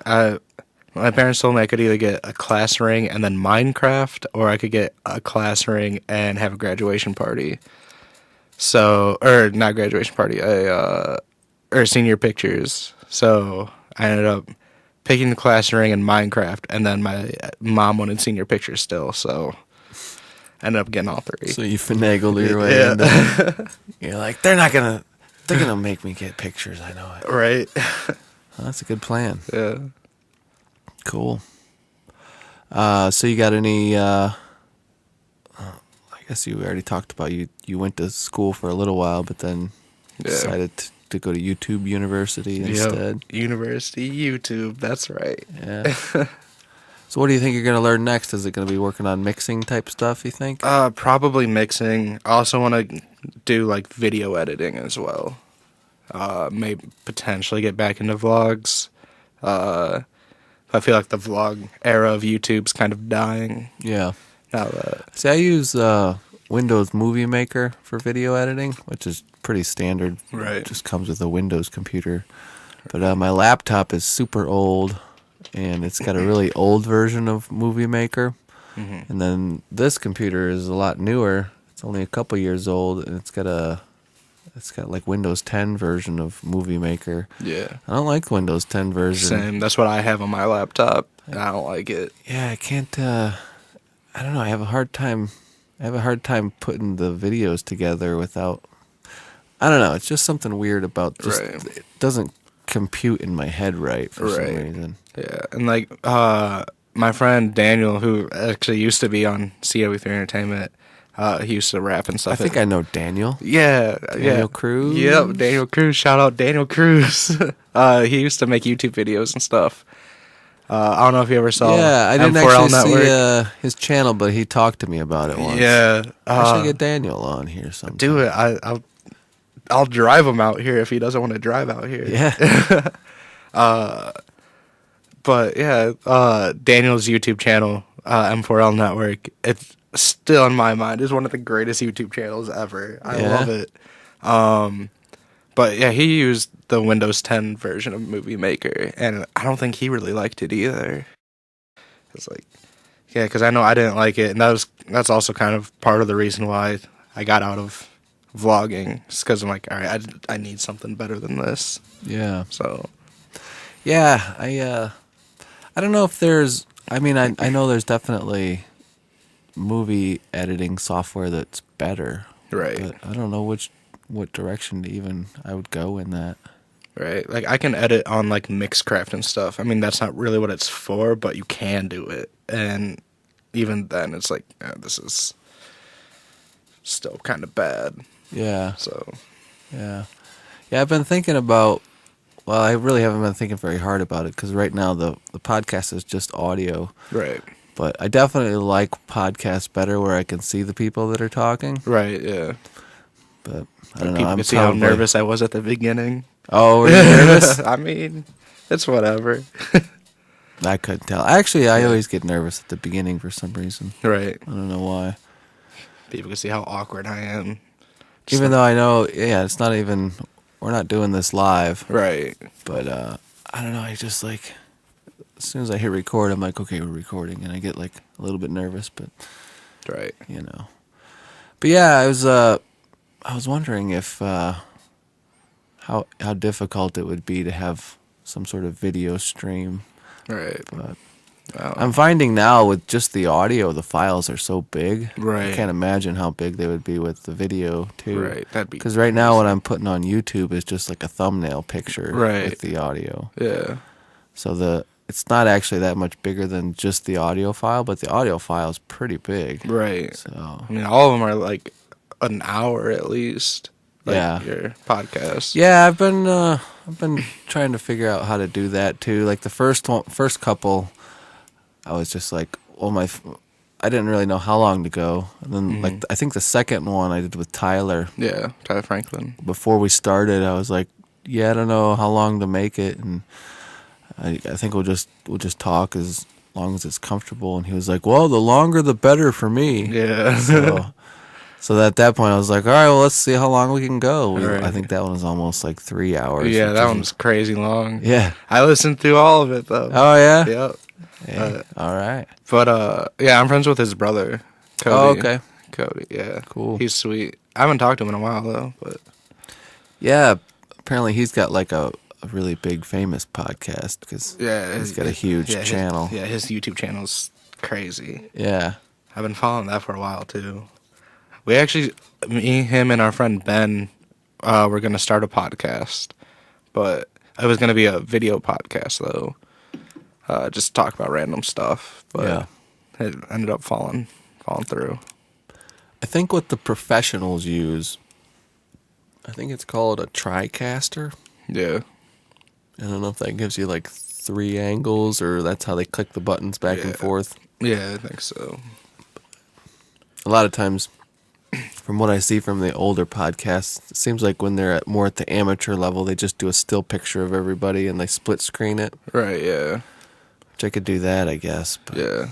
Yeah. My parents told me I could either get a class ring and then Minecraft, or I could get a class ring and have a graduation party. So, or not graduation party, or senior pictures. So I ended up picking the class ring and Minecraft, and then my mom wanted senior pictures still, so I ended up getting all three. So you finagled your way Yeah. into it. You're like, they're gonna make me get pictures. I know it. Right. Well, that's a good plan. Yeah. Cool. So you got any? I guess you already talked about you went to school for a little while, but then Yeah. decided to go to YouTube University instead. Yep. University YouTube. That's right. Yeah. So what do you think you're gonna learn next? Is it gonna be working on mixing type stuff? You think? Probably mixing. I also want to do like video editing as well. Maybe potentially get back into vlogs. I feel like the vlog era of YouTube's kind of dying Yeah. now that. See, I use Windows Movie Maker for video editing, which is pretty standard. Right. It just comes with a Windows computer. But my laptop is super old, and it's got a really old version of Movie Maker. Mm-hmm. And then this computer is a lot newer. It's only a couple years old, and it's got like Windows 10 version of Movie Maker. Yeah. I don't like Windows 10 version. Same. That's what I have on my laptop. And I don't like it. Yeah, I can't. I don't know. I have a hard time putting the videos together without. I don't know. It's just something weird about just Right. it doesn't compute in my head right for some Right. reason. Yeah. And like my friend Daniel, who actually used to be on CW3 Entertainment, he used to rap and stuff. I think I know Daniel. Yeah, Daniel Cruz? Yep, Daniel Cruz. Shout out Daniel Cruz. He used to make YouTube videos and stuff. I don't know if you ever saw. Yeah, I didn't M4L actually Network. see his channel, but he talked to me about it once. Yeah, I should get Daniel on here sometime. do it. I'll drive him out here if he doesn't want to drive out here. Yeah. But yeah, Daniel's YouTube channel, M4L Network, it's still in my mind is one of the greatest YouTube channels ever. I Yeah. love it. But yeah, he used the Windows 10 version of Movie Maker, and I don't think he really liked it either. It's like, yeah, because I know I didn't like it, and that's also kind of part of the reason why I got out of vlogging. It's because I'm like, all right, I need something better than this. Yeah. So Yeah, I don't know if there's. I mean, I know there's definitely movie editing software that's better. Right. But I don't know what direction to even I would go in that. right, like I can edit on like Mixcraft and stuff. I mean, that's not really what it's for, but you can do it, and even then, it's like this is still kind of bad. Yeah. So Yeah. Yeah, I've been thinking about. Well, I really haven't been thinking very hard about it because right now the podcast is just audio. right, But I definitely like podcasts better where I can see the people that are talking. right, yeah. But I don't know. People I'm can see how probably- nervous I was at the beginning. Oh, were you nervous? I mean, it's whatever. I couldn't tell. Actually, I always get nervous at the beginning for some reason. Right. I don't know why. People can see how awkward I am. Even though I know, yeah, it's not even. We're not doing this live. Right. But I don't know. I just like as soon as I hit record, I'm like, okay, we're recording, and I get like a little bit nervous, but Right. you know. But yeah, I was wondering if how difficult it would be to have some sort of video stream, Right. but I'm finding now with just the audio, the files are so big. Right. I can't imagine how big they would be with the video too. Right. That'd be because right now what I'm putting on YouTube is just like a thumbnail picture Right. with the audio. Yeah. So it's not actually that much bigger than just the audio file, but the audio file is pretty big. Right. So I mean, all of them are like an hour at least. Like Yeah. Your podcast. yeah, I've been trying to figure out how to do that too. Like the first couple, I was just like, well, I didn't really know how long to go. And then like I think the second one I did with Tyler Yeah. Tyler Franklin. before we started, I was like, yeah, I don't know how long to make it, and I think we'll just talk as long as it's comfortable. And he was like, well, the longer the better for me. Yeah. So at that point, I was like, all right, well, let's see how long we can go. Right. I think that one was almost like 3 hours. Yeah, which that is- one's crazy long. Yeah. I listened through all of it though. Oh yeah. Yep. Hey, all right. But yeah, I'm friends with his brother. Cody. Oh, okay. Cody, yeah. Cool. He's sweet. I haven't talked to him in a while though, but Yeah. Apparently, he's got like a really big, famous podcast because yeah, he's got a huge channel. His YouTube channel's crazy. Yeah. I've been following that for a while too. We actually, me, him, and our friend Ben, were gonna start a podcast, but it was gonna be a video podcast though. Just talk about random stuff, but Yeah. it ended up falling through. I think what the professionals use, I think it's called a TriCaster. Yeah. I don't know if that gives you like 3 angles or that's how they click the buttons back and Yeah. forth. Yeah, I think so. A lot of times, from what I see from the older podcasts, it seems like when they're more at the amateur level, they just do a still picture of everybody and they split screen it, Right, yeah. which I could do that, I guess. But Yeah.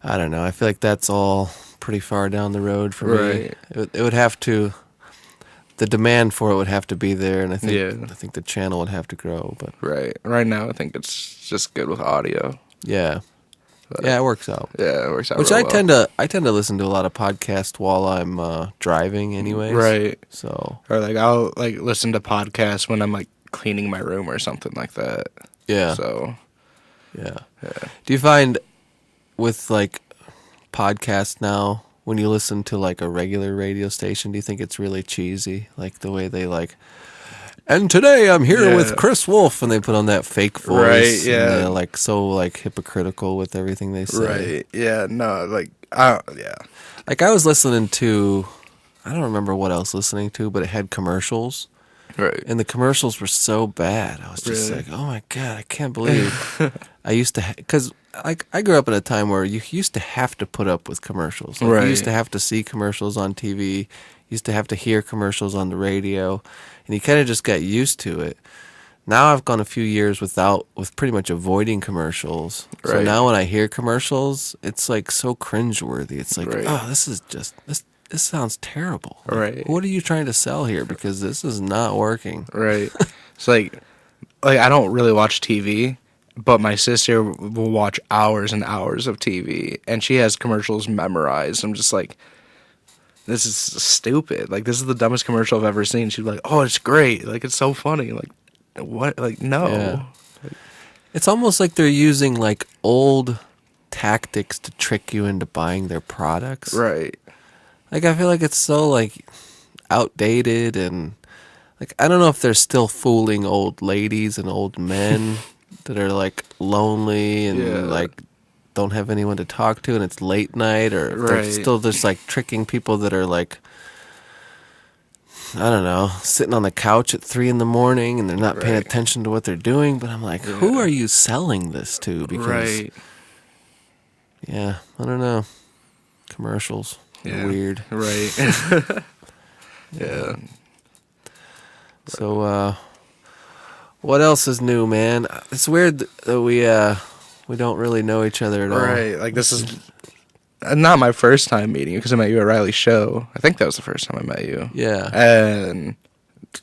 I don't know. I feel like that's all pretty far down the road for me. Right. It would have to, the demand for it would have to be there, and I Yeah. think the channel would have to grow. But Right. Right now I think it's just good with audio. yeah, But, yeah, it works out. Yeah, it works out Which real I well. tend to listen to a lot of podcasts while I'm driving, anyways. Right. So Or like I'll like listen to podcasts when I'm like cleaning my room or something like that. yeah, So yeah. Do you find with like podcasts now, when you listen to like a regular radio station, do you think it's really cheesy, like the way they like? And today I'm here Yeah. with Chris Wolf, and they put on that fake voice. Right, yeah. And they're like so like hypocritical with everything they say. right. Yeah, no, like yeah. Like I was listening to, I don't remember what I was listening to, but it had commercials. Right. And the commercials were so bad. I was just Really? like, oh my God, I can't believe I used to, because I grew up in a time where you used to have to put up with commercials. Like, Right. You used to have to see commercials on TV, you used to have to hear commercials on the radio, and you kind of just got used to it. Now I've gone a few years with pretty much avoiding commercials. So Right. now when I hear commercials, it's like so cringeworthy. It's like, Right. oh, this sounds terrible. Like, Right. what are you trying to sell here? Because this is not working. Right. It's like I don't really watch TV, but my sister will watch hours and hours of TV, and she has commercials memorized. I'm just like, this is stupid. Like, this is the dumbest commercial I've ever seen. She's like, oh, it's great. Like, it's so funny. Like, what? Like, no. Yeah. It's almost like they're using like old tactics to trick you into buying their products. Right. Like I feel like it's so like outdated, and like I don't know if they're still fooling old ladies and old men that are like lonely and Yeah. like don't have anyone to talk to, and it's late night, or if they're Right. still just like tricking people that are like, I don't know, sitting on the couch at 3 a.m. and they're not paying Right. attention to what they're doing. But I'm like, who Yeah. are you selling this to? Because Right. yeah, I don't know. Commercials. They're Yeah. weird. Right. Yeah. So what else is new, man? It's weird that we don't really know each other at all. Right. Like, this is not my first time meeting you because I met you at Riley's show. I think that was the first time I met you. Yeah. And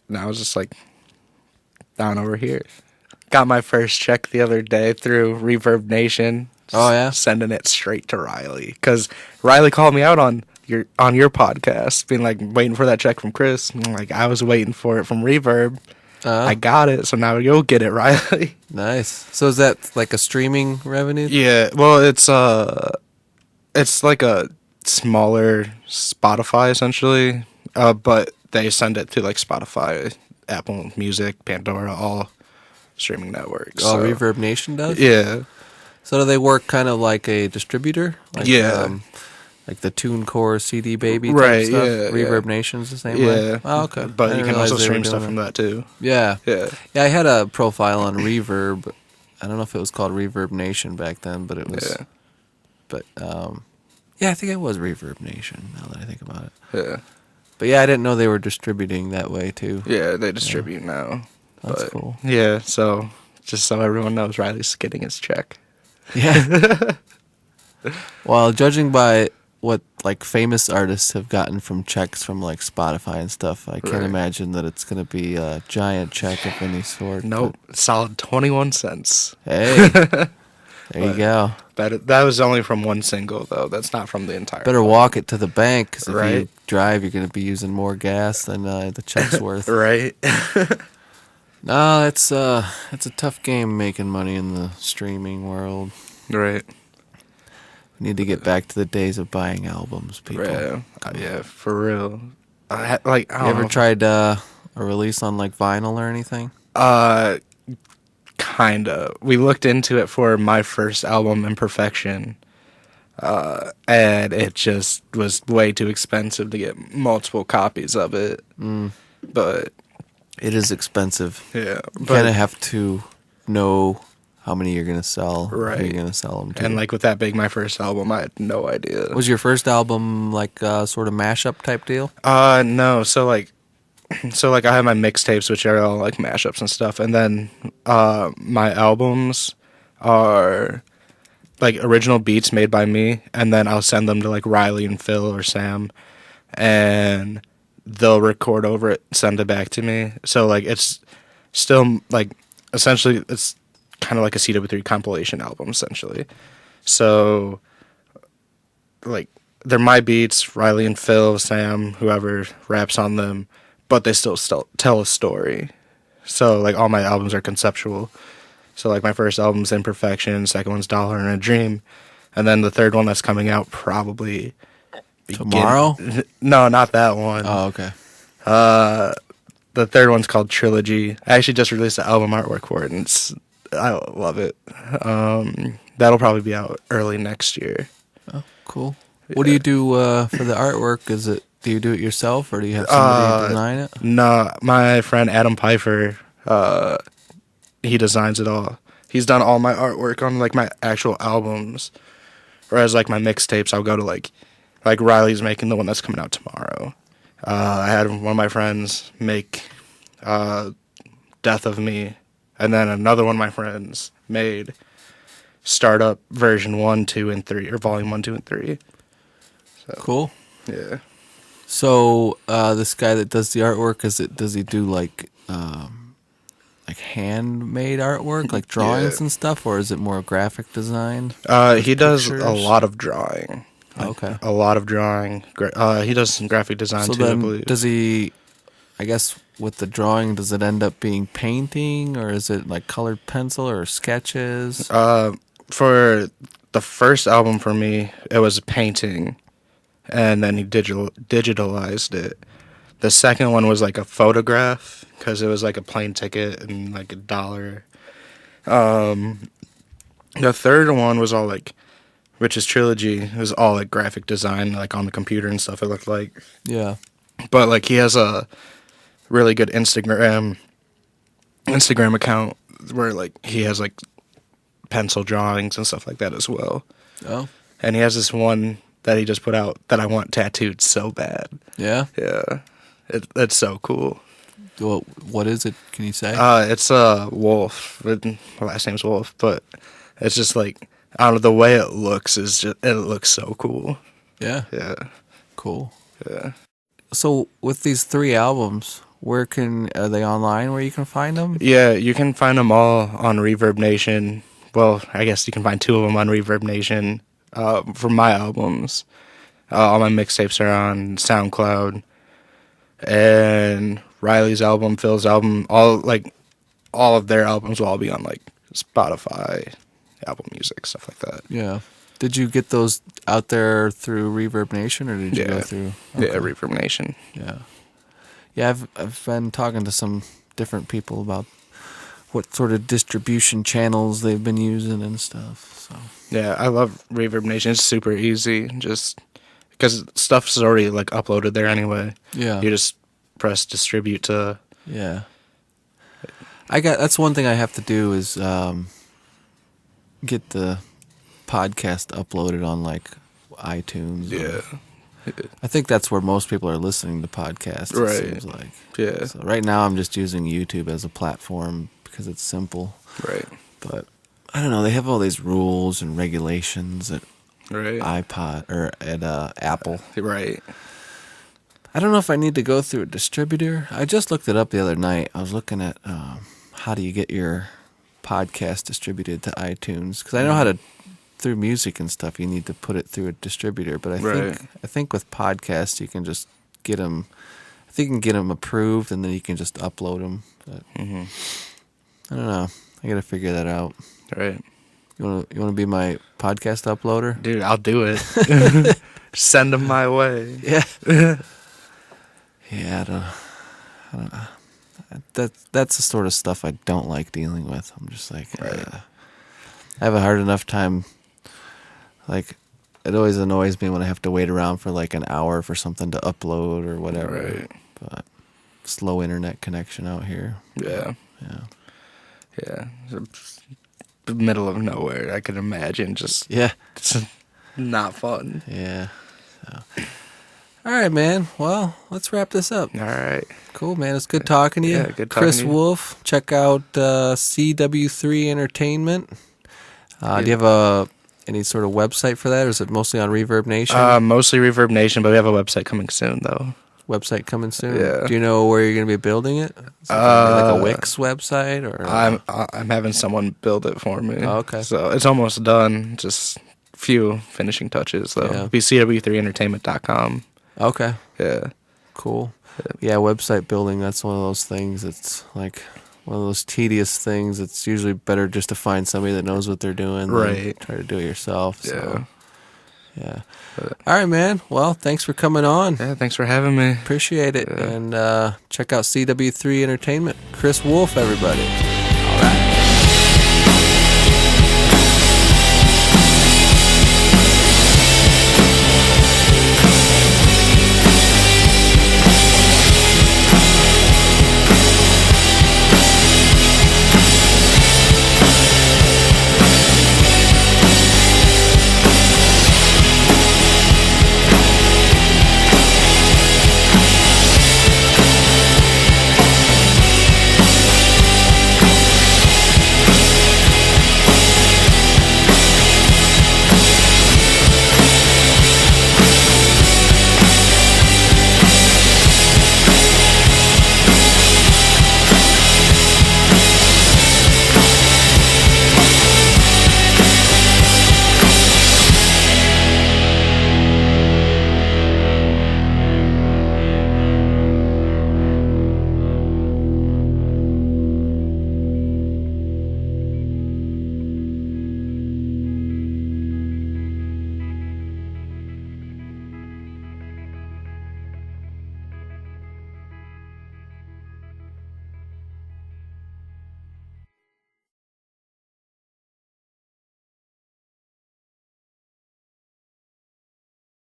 now I was just like down over here. Got my first check the other day through Reverb Nation. Oh, yeah? Sending it straight to Riley because Riley called me out on your podcast, being like waiting for that check from Chris. And, like, I was waiting for it from Reverb. I got it, so now you'll get it, Riley. Nice. So is that like a streaming revenue? Yeah, well, it's like a smaller Spotify essentially, but they send it to like Spotify, Apple Music, Pandora, all streaming networks. Oh, so. Reverb Nation does? Yeah, So do they work kind of like a distributor? Like, Yeah. Like the TuneCore CD Baby type Right, stuff? yeah, Reverb yeah. Nation's the same way? yeah. Oh, okay. I But you didn't can realize also they were stream doing stuff from that too. Yeah. Yeah, Yeah, I had a profile on Reverb. I don't know if it was called Reverb Nation back then, but it was. yeah, But yeah, I think it was Reverb Nation. Now that I think about it. yeah, But yeah, I didn't know they were distributing that way too. yeah. They distribute now. That's But, cool. Yeah, so just so everyone knows, Riley's getting his check. Yeah. Well, judging by what like famous artists have gotten from checks from like Spotify and stuff, I can't Right. imagine that it's going to be a giant check of any sort. Nope, solid 21 cents. But, hey, there you go. That was only from one single though. That's not from the entire. Better walk it to the bank, 'cause if you Right. drive, you're going to be using more gas than the check's worth. Right. No, it's a tough game making money in the streaming world. Right. We need to get back to the days of buying albums, people. Yeah. Yeah. For real. Like I You don't ever know. tried a release on like vinyl or anything? Kinda. We looked into it for my first album, Imperfection, and it just was way too expensive to get multiple copies of it. But It is expensive. yeah, You but kind of have to know how many you're gonna sell, who Right. you're gonna sell them to. and like with that being my first album, I had no idea. was your first album like sort of mashup type deal? No. So like I have my mixtapes, which are all like mashups and stuff, and then my albums are like original beats made by me, and then I'll send them to like Riley and Phil or Sam, and they'll record over it, send it back to me. So like it's still like essentially it's kind of like a CW3 compilation album essentially. So like they're my beats, Riley and Phil, Sam, whoever raps on them, but they still tell a story. So like all my albums are conceptual. So like my first album's Imperfection, second one's Dollar and a Dream, and then the third one that's coming out probably Tomorrow? No, not that one. Oh, okay. The third one's called Trilogy. I actually just released the album artwork for it, and I love it. That'll probably be out early next year. Oh, cool. What do you do for the artwork? Do you do it yourself, or do you have somebody design it? No, my friend Adam Pfeiffer, he designs it all. He's done all my artwork on like my actual albums, whereas like my mixtapes, I'll go to like Riley's making the one that's coming out tomorrow. I had one of my friends make Death of Me, and then another one of my friends made Startup version 1, 2, and 3, or volume 1, 2, and 3. Cool. Yeah. So this guy that does the artwork, does he do like handmade artwork, like drawings Yeah. and stuff, or is it more graphic design? He does a pictures? lot of drawing. Okay. A lot of drawing. He does some graphic design So too, I then, believe. does he? I guess with the drawing, does it end up being painting, or is it like colored pencil or sketches? For the first album for me, it was painting, and then he digitalized it. The second one was like a photograph, because it was like a plane ticket and like $1. The third one was all like, which is Trilogy, it was all like graphic design, like on the computer and stuff, it looked like. Yeah. But like he has a really good Instagram account where like he has like pencil drawings and stuff like that as well. Oh. And he has this one that he just put out that I want tattooed so bad. Yeah. Yeah. It's so cool. Well, what is it? Can you say? It's a wolf. My last name's Wolf, but it's just like, I don't know, the way it looks it looks so cool. Yeah. Yeah. Cool. Yeah. So with these 3 albums, are they online where you can find them? Yeah, you can find them all on Reverb Nation. Well, I guess you can find 2 of them on Reverb Nation for my albums. All my mixtapes are on SoundCloud. And Riley's album, Phil's album, all of their albums will all be on like Spotify, Apple Music, stuff like that. Yeah. Did you get those out there through Reverb Nation, or did you go through? Yeah, Reverb Nation. Yeah. Yeah, I've been talking to some different people about what sort of distribution channels they've been using and stuff. So Yeah, I love Reverb Nation. It's super easy, just because stuff's already like uploaded there anyway. yeah, You just press distribute to. yeah. That's one thing I have to do is get the podcast uploaded on like iTunes. I think that's where most people are listening to podcasts. It Right. seems like. Yeah. So right now I'm just using YouTube as a platform because it's simple. Right. But I don't know. They have all these rules and regulations at Right. iPod or at Apple. Right. I don't know if I need to go through a distributor. I just looked it up the other night. I was looking at how do you get your podcast distributed to iTunes, because I know how to through music and stuff. You need to put it through a distributor, but Right. I think with podcasts you can just get them. I think you can get them approved, and then you can just upload them. But I don't know. I got to figure that out. Right. You want to be my podcast uploader? Dude, I'll do it. Send them my way. Yeah. Yeah, I don't know. That's the sort of stuff I don't like dealing with. I'm just like, Right. I have a hard enough time. Like, it always annoys me when I have to wait around for like an hour for something to upload or whatever. Right. But slow internet connection out here. Yeah. Yeah. Yeah. It's the middle of nowhere. I can imagine just Yeah. it's not fun. Yeah. So. All right, man. Well, let's wrap this up. All right. Cool, man. It's good talking to you. Yeah, good talking Chris to you. Wolf. Check out CW3 Entertainment. Do you have any sort of website for that, or is it mostly on Reverb Nation? Mostly Reverb Nation, but we have a website coming soon though. Website coming soon? Yeah. Do you know where you're going to be building it? Is it like a Wix website? Or I'm having someone build it for me. Oh, okay. So it's almost done. Just few finishing touches though. Yeah. Be CW3entertainment.com. Okay, Yeah. cool. Yeah, website building, that's one of those things. It's like one of those tedious things. It's usually better just to find somebody that knows what they're doing than Right. try to do it yourself. So, Yeah. yeah. All right, man. Well, thanks for coming on. Yeah, thanks for having me. Appreciate it. And check out CW3 Entertainment. Chris Wolf, everybody.